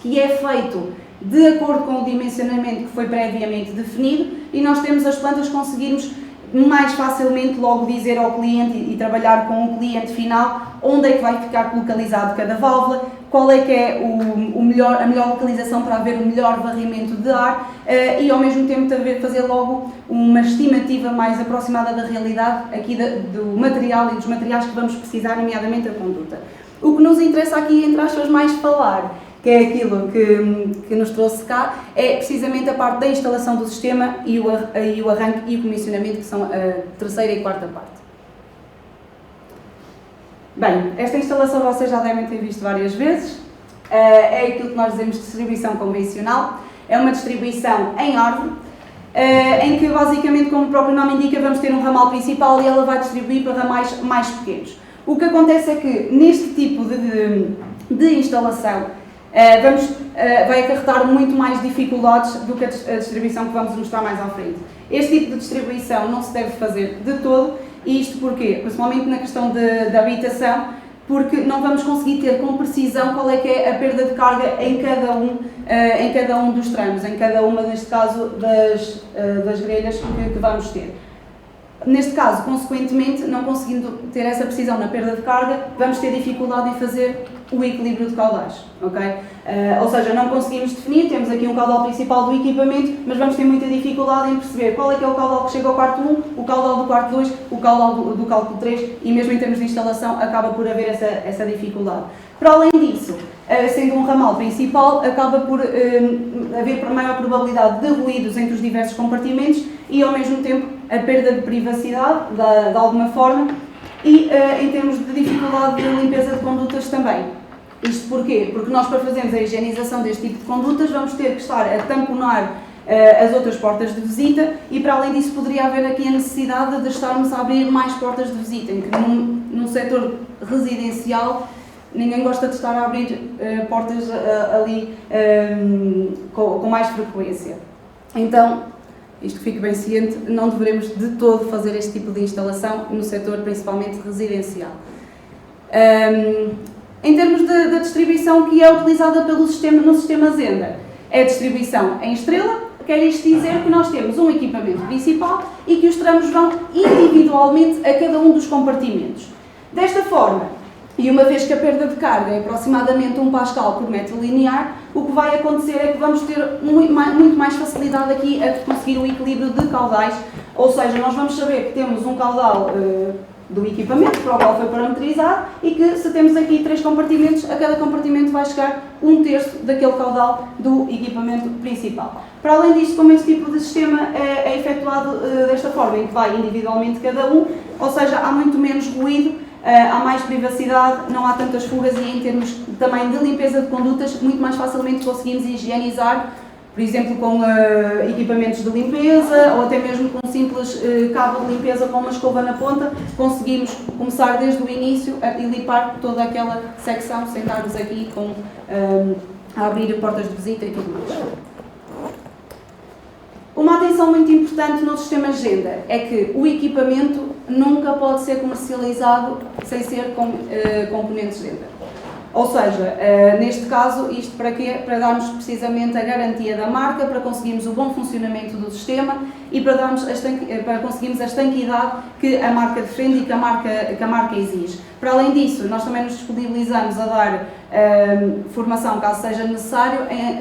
[SPEAKER 4] que é feito de acordo com o dimensionamento que foi previamente definido, e nós temos as plantas conseguirmos mais facilmente logo dizer ao cliente e trabalhar com o cliente final onde é que vai ficar localizado cada válvula, qual é que é a melhor localização para haver o melhor varrimento de ar e ao mesmo tempo fazer logo uma estimativa mais aproximada da realidade aqui do material e dos materiais que vamos precisar, nomeadamente a conduta. O que nos interessa aqui, entre aspas, mais falar, que é aquilo que nos trouxe cá, é precisamente a parte da instalação do sistema e o arranque e o comissionamento, que são a terceira e quarta parte. Bem, esta instalação vocês já devem ter visto várias vezes, é aquilo que nós dizemos de distribuição convencional, é uma distribuição em árvore, em que basicamente, como o próprio nome indica, vamos ter um ramal principal e ela vai distribuir para ramais mais pequenos. O que acontece é que neste tipo de instalação vai acarretar muito mais dificuldades do que a distribuição que vamos mostrar mais à frente. Este tipo de distribuição não se deve fazer de todo, e isto porquê? Principalmente na questão da habitação, porque não vamos conseguir ter com precisão qual é que é a perda de carga em cada um dos tramos, em cada uma, neste caso, das grelhas que vamos ter. Neste caso, consequentemente, não conseguindo ter essa precisão na perda de carga, vamos ter dificuldade em fazer o equilíbrio de caudais, ok? Ou seja, não conseguimos definir, temos aqui um caudal principal do equipamento, mas vamos ter muita dificuldade em perceber qual é que é o caudal que chega ao quarto 1, o caudal do quarto 2, o caudal do cálculo 3, e mesmo em termos de instalação acaba por haver essa dificuldade. Para além disso, sendo um ramal principal, acaba por haver maior probabilidade de ruídos entre os diversos compartimentos e, ao mesmo tempo, a perda de privacidade, de alguma forma, e em termos de dificuldade de limpeza de condutas também. Isto porquê? Porque nós, para fazermos a higienização deste tipo de condutas, vamos ter que estar a tamponar as outras portas de visita, e para além disso poderia haver aqui a necessidade de estarmos a abrir mais portas de visita, em que num setor residencial ninguém gosta de estar a abrir portas ali com mais frequência. Então, isto que fique bem ciente, não deveremos de todo fazer este tipo de instalação no setor principalmente residencial. Em termos da distribuição que é utilizada no sistema Zenda, é a distribuição em estrela, quer isto dizer que nós temos um equipamento principal e que os tramos vão individualmente a cada um dos compartimentos. Desta forma, e uma vez que a perda de carga é aproximadamente 1 pascal por metro linear, o que vai acontecer é que vamos ter muito mais facilidade aqui a conseguir o equilíbrio de caudais, ou seja, nós vamos saber que temos um caudal do equipamento para o qual foi parametrizado e que se temos aqui 3 compartimentos, a cada compartimento vai chegar 1/3 daquele caudal do equipamento principal. Para além disto, como este tipo de sistema é efetuado desta forma, em que vai individualmente cada um, ou seja, há muito menos ruído, há mais privacidade, não há tantas fugas e em termos também de limpeza de condutas, muito mais facilmente conseguimos higienizar, por exemplo, com equipamentos de limpeza ou até mesmo com um simples cabo de limpeza com uma escova na ponta, conseguimos começar desde o início e limpar toda aquela secção sem estarmos aqui a abrir portas de visita e tudo mais. Uma atenção muito importante no sistema Zenda é que o equipamento nunca pode ser comercializado sem ser com componentes Zenda. Ou seja, neste caso, isto para quê? Para darmos precisamente a garantia da marca, para conseguirmos o bom funcionamento do sistema e para conseguirmos a estanquidade que a marca defende e que a marca exige. Para além disso, nós também nos disponibilizamos a dar formação, caso seja necessário,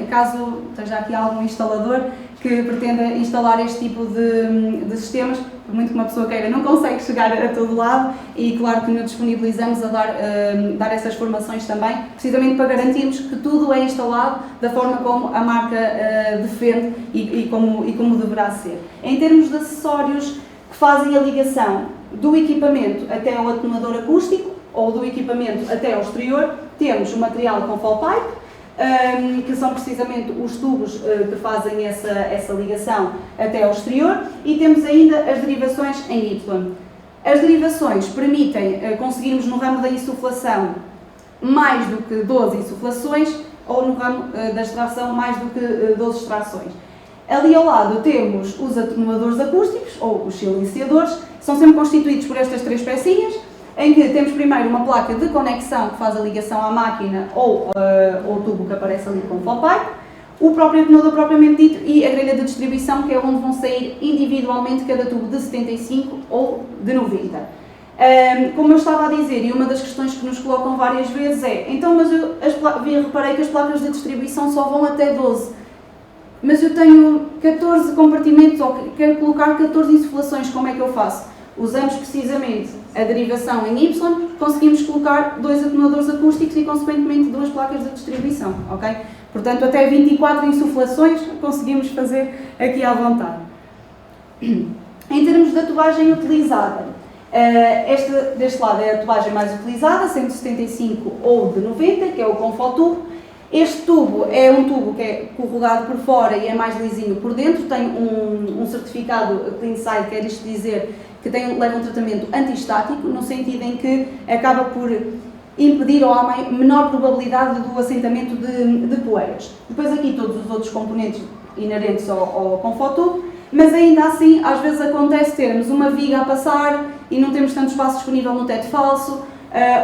[SPEAKER 4] caso esteja aqui algum instalador que pretenda instalar este tipo de sistemas, por muito que uma pessoa queira, não consegue chegar a todo lado e claro que nos disponibilizamos a dar essas formações também, precisamente para garantirmos que tudo é instalado da forma como a marca defende e como deverá ser. Em termos de acessórios que fazem a ligação do equipamento até ao atenuador acústico ou do equipamento até ao exterior, temos o material com fall pipe, que são precisamente os tubos que fazem essa ligação até ao exterior, e temos ainda as derivações em Y. As derivações permitem conseguirmos no ramo da insuflação mais do que 12 insuflações, ou no ramo da extração mais do que 12 extrações. Ali ao lado temos os atenuadores acústicos, ou os silenciadores, são sempre constituídos por estas 3 pecinhas, em que temos primeiro uma placa de conexão que faz a ligação à máquina ou o tubo que aparece ali com o fall pipe, o próprio atenuador propriamente dito e a grelha de distribuição, que é onde vão sair individualmente cada tubo de 75 ou de 90. Como eu estava a dizer, e uma das questões que nos colocam várias vezes é: então, mas eu reparei que as placas de distribuição só vão até 12, mas eu tenho 14 compartimentos ou quero colocar 14 insuflações, como é que eu faço? Usamos precisamente a derivação em Y, conseguimos colocar 2 atenuadores acústicos e, consequentemente, 2 placas de distribuição, ok? Portanto, até 24 insuflações conseguimos fazer aqui à vontade. Em termos de tubagem utilizada, deste lado é a tubagem mais utilizada, 175 ou de 90, que é o Comfort Tube. Este tubo é um tubo que é corrugado por fora e é mais lisinho por dentro, tem um certificado Cleanside, quer isto dizer que leva um tratamento antistático, no sentido em que acaba por impedir ou há menor probabilidade do assentamento de poeiras. Depois aqui todos os outros componentes inerentes ao Comfort Tube, mas ainda assim às vezes acontece termos uma viga a passar e não temos tanto espaço disponível no teto falso,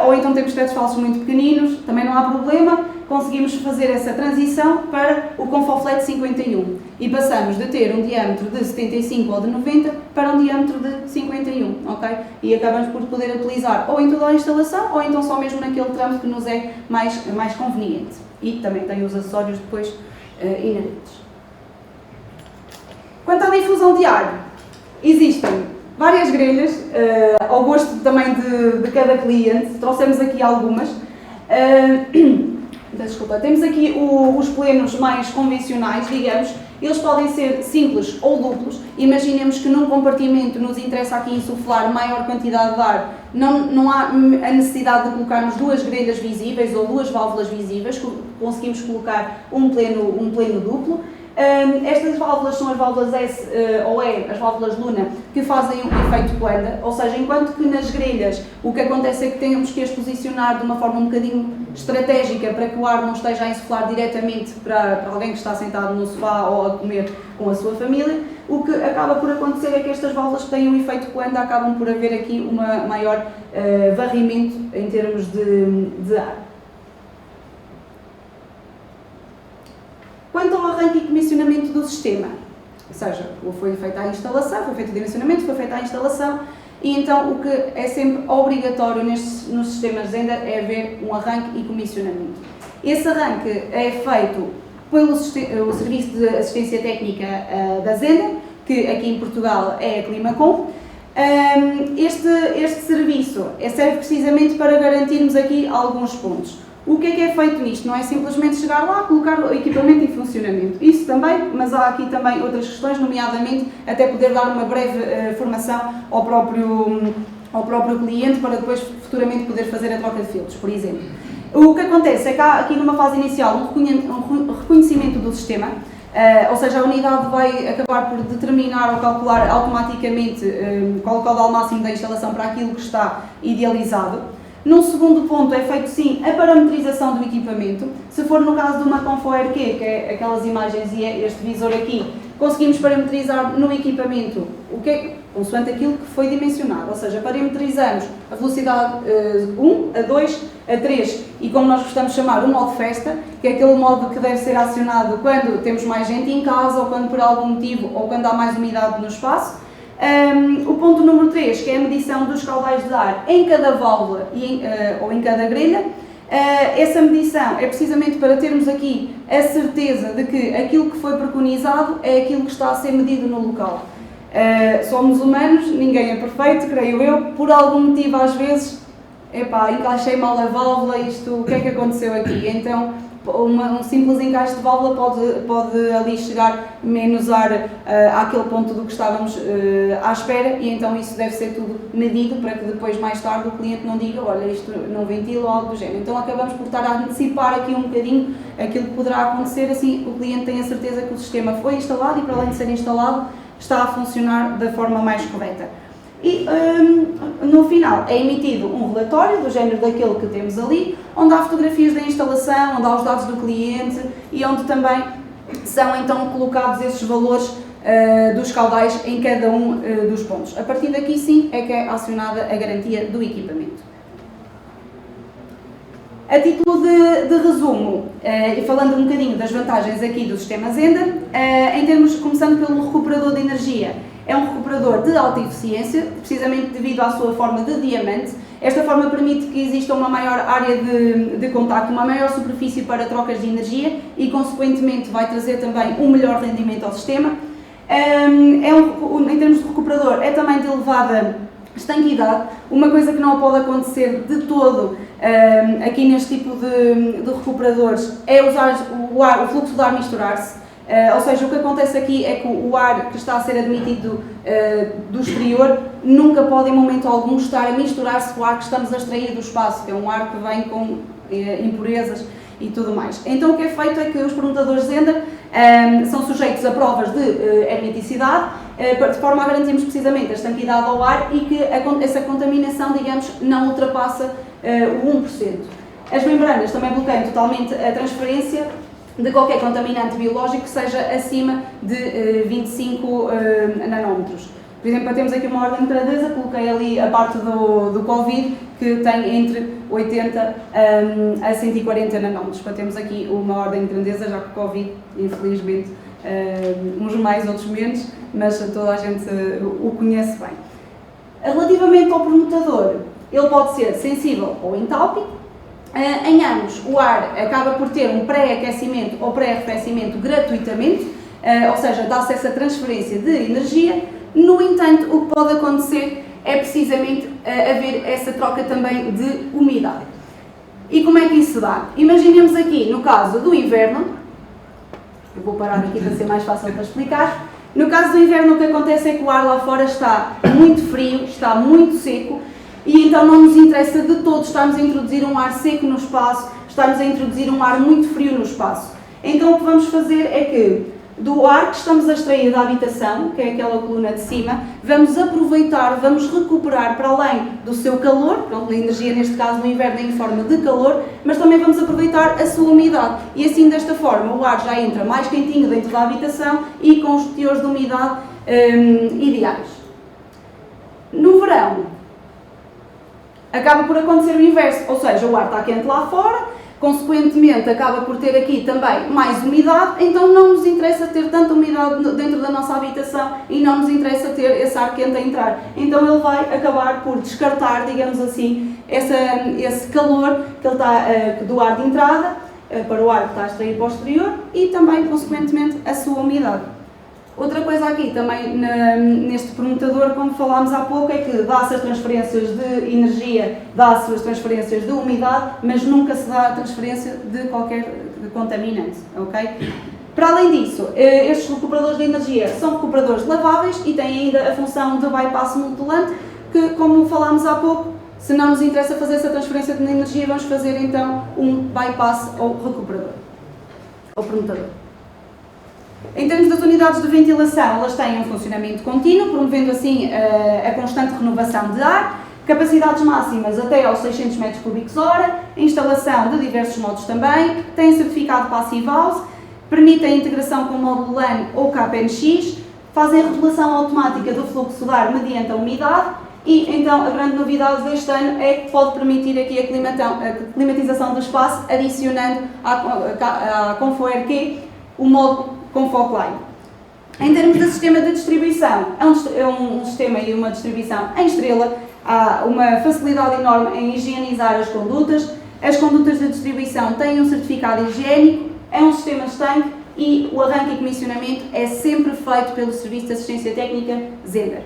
[SPEAKER 4] ou então temos tetos falsos muito pequeninos, também não há problema, conseguimos fazer essa transição para o Comfort Flat 51 e passamos de ter um diâmetro de 75 ou de 90 para um diâmetro de 51, ok? E acabamos por poder utilizar ou em toda a instalação ou então só mesmo naquele tramo que nos é mais conveniente. E também tem os acessórios depois inerentes. Quanto à difusão de ar, existem várias grelhas, ao gosto também de cada cliente, trouxemos aqui algumas. Desculpa, temos aqui os plenos mais convencionais, digamos, eles podem ser simples ou duplos. Imaginemos que num compartimento nos interessa aqui insuflar maior quantidade de ar, não há a necessidade de colocarmos 2 grelhas visíveis ou 2 válvulas visíveis, conseguimos colocar um pleno duplo. Estas válvulas são as válvulas S ou E, as válvulas Luna, que fazem um efeito Coanda, ou seja, enquanto que nas grelhas o que acontece é que temos que as posicionar de uma forma um bocadinho estratégica para que o ar não esteja a insuflar diretamente para alguém que está sentado no sofá ou a comer com a sua família, o que acaba por acontecer é que estas válvulas que têm um efeito Coanda acabam por haver aqui um maior varrimento em termos de ar. Quanto ao arranque e comissionamento do sistema, ou seja, foi feita a instalação, foi feito o dimensionamento, foi feita a instalação, e então o que é sempre obrigatório nos sistemas Zenda é haver um arranque e comissionamento. Esse arranque é feito pelo Serviço de Assistência Técnica da Zenda, que aqui em Portugal é a Climacom. Este serviço serve precisamente para garantirmos aqui alguns pontos. O que é feito nisto? Não é simplesmente chegar lá, colocar o equipamento em funcionamento. Isso também, mas há aqui também outras questões, nomeadamente até poder dar uma breve formação ao próprio cliente para depois futuramente poder fazer a troca de filtros, por exemplo. O que acontece é que há aqui numa fase inicial um reconhecimento do sistema, ou seja, a unidade vai acabar por determinar ou calcular automaticamente qual é o caudal máximo da instalação para aquilo que está idealizado. Num segundo ponto é feito sim a parametrização do equipamento. Se for no caso de uma Comfort RQ, que é aquelas imagens e é este visor aqui, conseguimos parametrizar no equipamento consoante aquilo que foi dimensionado, ou seja, parametrizamos a velocidade 1, a 2, a 3 e, como nós gostamos de chamar, o modo festa, que é aquele modo que deve ser acionado quando temos mais gente em casa ou quando por algum motivo ou quando há mais umidade no espaço. O ponto número 3, que é a medição dos caudais de ar em cada válvula ou em cada grelha. Essa medição é precisamente para termos aqui a certeza de que aquilo que foi preconizado é aquilo que está a ser medido no local. Somos humanos, ninguém é perfeito, creio eu, por algum motivo às vezes epá, encaixei mal a válvula, o que é que aconteceu aqui? Então, um simples encaixe de válvula pode ali chegar menos ar àquele ponto do que estávamos à espera, e então isso deve ser tudo medido para que depois, mais tarde, o cliente não diga, olha, isto não ventila ou algo do género. Então acabamos por estar a antecipar aqui um bocadinho aquilo que poderá acontecer, assim o cliente tem a certeza que o sistema foi instalado e, para além de ser instalado, está a funcionar da forma mais correta. E no final é emitido um relatório do género daquele que temos ali, onde há fotografias da instalação, onde há os dados do cliente e onde também são então colocados esses valores dos caudais em cada um dos pontos. A partir daqui sim é que é acionada a garantia do equipamento. A título de resumo, e falando um bocadinho das vantagens aqui do sistema Zehnder, em termos, começando pelo recuperador de energia, é um recuperador de alta eficiência, precisamente devido à sua forma de diamante. Esta forma permite que exista uma maior área de contacto, uma maior superfície para trocas de energia e, consequentemente, vai trazer também um melhor rendimento ao sistema. Em termos de recuperador, é também de elevada estanquidade, uma coisa que não pode acontecer de todo aqui neste tipo de recuperadores é usar o fluxo de ar misturar-se. Ou seja, o que acontece aqui é que o ar que está a ser admitido do exterior nunca pode em momento algum estar a misturar-se com o ar que estamos a extrair do espaço, que é um ar que vem com impurezas e tudo mais. Então o que é feito é que os permutadores Zehnder são sujeitos a provas de hermeticidade, de forma a garantirmos precisamente a estanquidade ao ar e que essa contaminação, digamos, não ultrapassa o 1%. As membranas também bloqueiam totalmente a transferência de qualquer contaminante biológico que seja acima de 25 nanómetros. Por exemplo, temos aqui uma ordem de grandeza, coloquei ali a parte do Covid, que tem entre 80 a 140 nanómetros. Para termos aqui uma ordem de grandeza, já que o Covid, infelizmente, uns mais, outros menos, mas toda a gente o conhece bem. Relativamente ao permutador, ele pode ser sensível ou entálpico. Em ambos, o ar acaba por ter um pré-aquecimento ou pré-arrefecimento gratuitamente, ou seja, dá-se essa transferência de energia. No entanto, o que pode acontecer é precisamente haver essa troca também de umidade. E como é que isso se dá? Imaginemos aqui, no caso do inverno, eu vou parar aqui para ser mais fácil para explicar. No caso do inverno, o que acontece é que o ar lá fora está muito frio, está muito seco, e então não nos interessa de todo estarmos a introduzir um ar seco no espaço, estarmos a introduzir um ar muito frio no espaço. Então o que vamos fazer é que do ar que estamos a extrair da habitação, que é aquela coluna de cima, vamos aproveitar, vamos recuperar para além do seu calor, pronto, a energia neste caso no inverno é em forma de calor, mas também vamos aproveitar a sua umidade. E assim desta forma o ar já entra mais quentinho dentro da habitação e com os teores de umidade ideais. No verão, acaba por acontecer o inverso, ou seja, o ar está quente lá fora, consequentemente acaba por ter aqui também mais umidade, então não nos interessa ter tanta umidade dentro da nossa habitação e não nos interessa ter esse ar quente a entrar. Então ele vai acabar por descartar, digamos assim, esse calor que ele está, do ar de entrada para o ar que está a extrair para o exterior e também, consequentemente, a sua umidade. Outra coisa aqui também neste permutador, como falámos há pouco, é que dá-se as transferências de energia, dá-se as transferências de umidade, mas nunca se dá a transferência de qualquer contaminante, ok? Para além disso, estes recuperadores de energia são recuperadores laváveis e têm ainda a função de bypass modulante, que, como falámos há pouco, se não nos interessa fazer essa transferência de energia, vamos fazer então um bypass ao recuperador, ao permutador. Em termos das unidades de ventilação, elas têm um funcionamento contínuo, promovendo assim a constante renovação de ar, capacidades máximas até aos 600 metros cúbicos hora, instalação de diversos modos também, têm certificado Passive House, permitem a integração com o módulo LAN ou KPNX, fazem a regulação automática do fluxo de ar mediante a umidade e então a grande novidade deste ano é que pode permitir aqui a climatização do espaço, adicionando à Comfort Q o módulo Comfort Line. Em termos de sistema de distribuição, é um sistema e uma distribuição em estrela, há uma facilidade enorme em higienizar as condutas de distribuição têm um certificado higiênico, é um sistema estanque e o arranque e comissionamento é sempre feito pelo Serviço de Assistência Técnica Zehnder.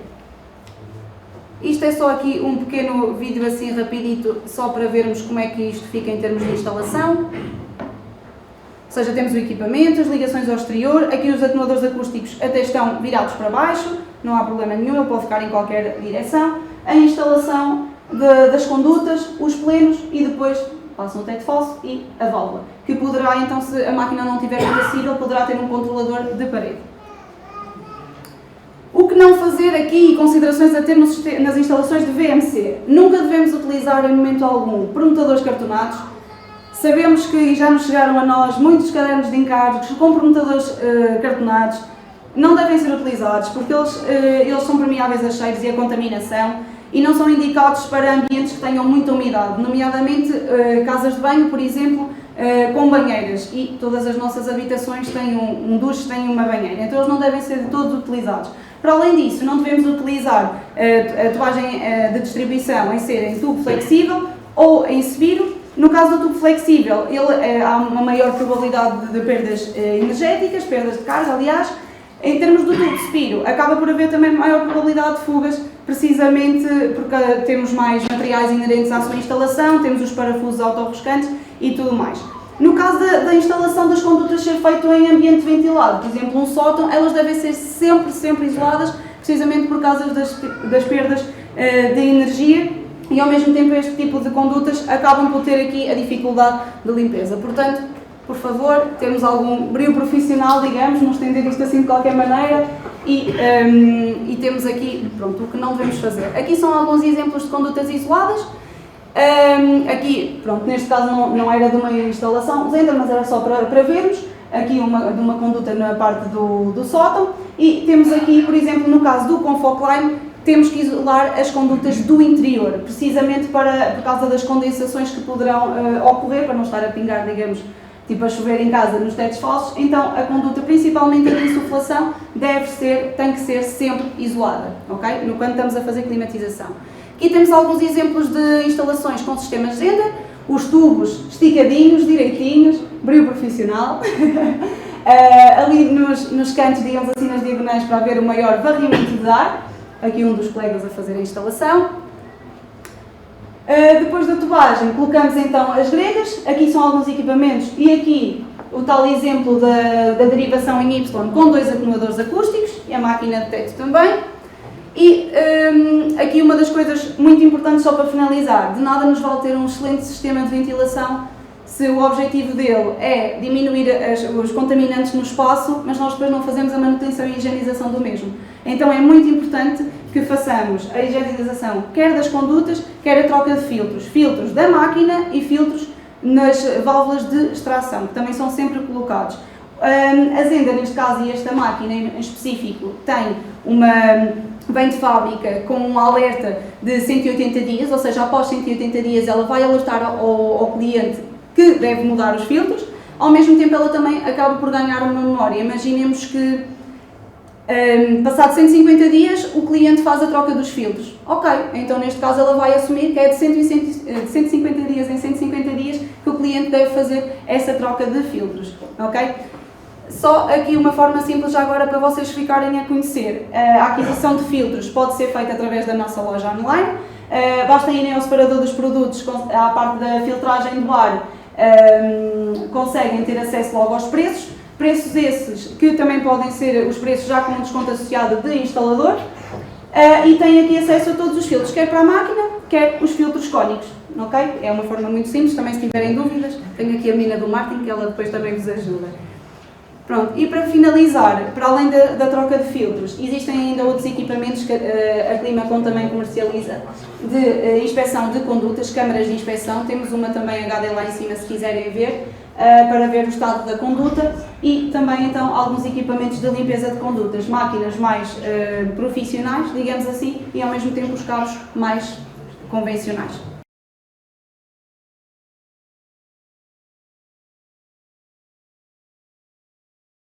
[SPEAKER 4] Isto é só aqui um pequeno vídeo assim rapidito, só para vermos como é que isto fica em termos de instalação. Ou seja, temos o equipamento, as ligações ao exterior, aqui os atenuadores acústicos até estão virados para baixo, não há problema nenhum, ele pode ficar em qualquer direção. A instalação das condutas, os plenos e depois passam o teto falso e a válvula, que poderá então, se a máquina não tiver acessível, poderá ter um controlador de parede. O que não fazer aqui, considerações a ter nas instalações de VMC. Nunca devemos utilizar em momento algum permutadores cartonados. Sabemos que já nos chegaram a nós muitos cadernos de encargos com permutadores cartonados. Não devem ser utilizados porque eles são permeáveis a cheiros e a contaminação e não são indicados para ambientes que tenham muita umidade, nomeadamente casas de banho, por exemplo, com banheiras, e todas as nossas habitações têm um duche, têm uma banheira, então eles não devem ser todos utilizados. Para além disso, não devemos utilizar a turbagem de distribuição em ser em tubo flexível ou em spiro. No caso do tubo flexível, há uma maior probabilidade de perdas energéticas, perdas de carga, aliás. Em termos do tubo spiro, acaba por haver também maior probabilidade de fugas, precisamente porque temos mais materiais inerentes à sua instalação, temos os parafusos autorroscantes e tudo mais. No caso da instalação das condutas ser feito em ambiente ventilado, por exemplo, um sótão, elas devem ser sempre isoladas, precisamente por causa das perdas de energia, e ao mesmo tempo este tipo de condutas acabam por ter aqui a dificuldade de limpeza. Portanto, por favor, temos algum brio profissional, digamos, não estender isto assim de qualquer maneira, e temos aqui, pronto, o que não devemos fazer. Aqui são alguns exemplos de condutas isoladas. Aqui, pronto, neste caso não era de uma instalação Zehnder, mas era só para vermos. Aqui de uma conduta na parte do sótão. E temos aqui, por exemplo, no caso do Confocline, temos que isolar as condutas do interior, precisamente por causa das condensações que poderão ocorrer, para não estar a pingar, digamos, tipo a chover em casa nos tetos falsos. Então a conduta, principalmente a de insuflação, tem que ser sempre isolada, ok? Quando estamos a fazer climatização. Aqui temos alguns exemplos de instalações com sistemas Zehnder, os tubos esticadinhos, direitinhos, brio profissional. Ali nos cantos, digamos assim, nas diagonais, para haver o maior varrimento de ar. Aqui um dos colegas a fazer a instalação. Depois da tubagem, colocamos então as grelhas. Aqui são alguns equipamentos e aqui o tal exemplo da derivação em Y com 2 atenuadores acústicos e a máquina de teto também. E aqui uma das coisas muito importantes, só para finalizar, de nada nos vale ter um excelente sistema de ventilação se o objetivo dele é diminuir os contaminantes no espaço, mas nós depois não fazemos a manutenção e higienização do mesmo. Então é muito importante que façamos a higienização quer das condutas, quer a troca de filtros da máquina e filtros nas válvulas de extração, que também são sempre colocados. A Zehnder, neste caso, e esta máquina em específico, vem de fábrica com um alerta de 180 dias, ou seja, após 180 dias ela vai alertar ao cliente que deve mudar os filtros. Ao mesmo tempo ela também acaba por ganhar uma memória. Imaginemos que passado 150 dias o cliente faz a troca dos filtros. Ok, então neste caso ela vai assumir que é de 150 dias em 150 dias que o cliente deve fazer essa troca de filtros. Ok? Só aqui uma forma simples já agora para vocês ficarem a conhecer. A aquisição de filtros pode ser feita através da nossa loja online. Basta irem ao separador dos produtos, à parte da filtragem do ar, conseguem ter acesso logo aos preços. Preços esses que também podem ser os preços já com um desconto associado de instalador. E têm aqui acesso a todos os filtros, quer para a máquina, quer os filtros cónicos. Ok? É uma forma muito simples, também se tiverem dúvidas, tenho aqui a menina do marketing que ela depois também vos ajuda. Pronto, e para finalizar, para além da troca de filtros, existem ainda outros equipamentos que a Climacom também comercializa de inspeção de condutas, câmaras de inspeção. Temos uma também HD lá em cima se quiserem ver, para ver o estado da conduta, e também então alguns equipamentos de limpeza de condutas, máquinas mais profissionais, digamos assim, e ao mesmo tempo os cabos mais convencionais.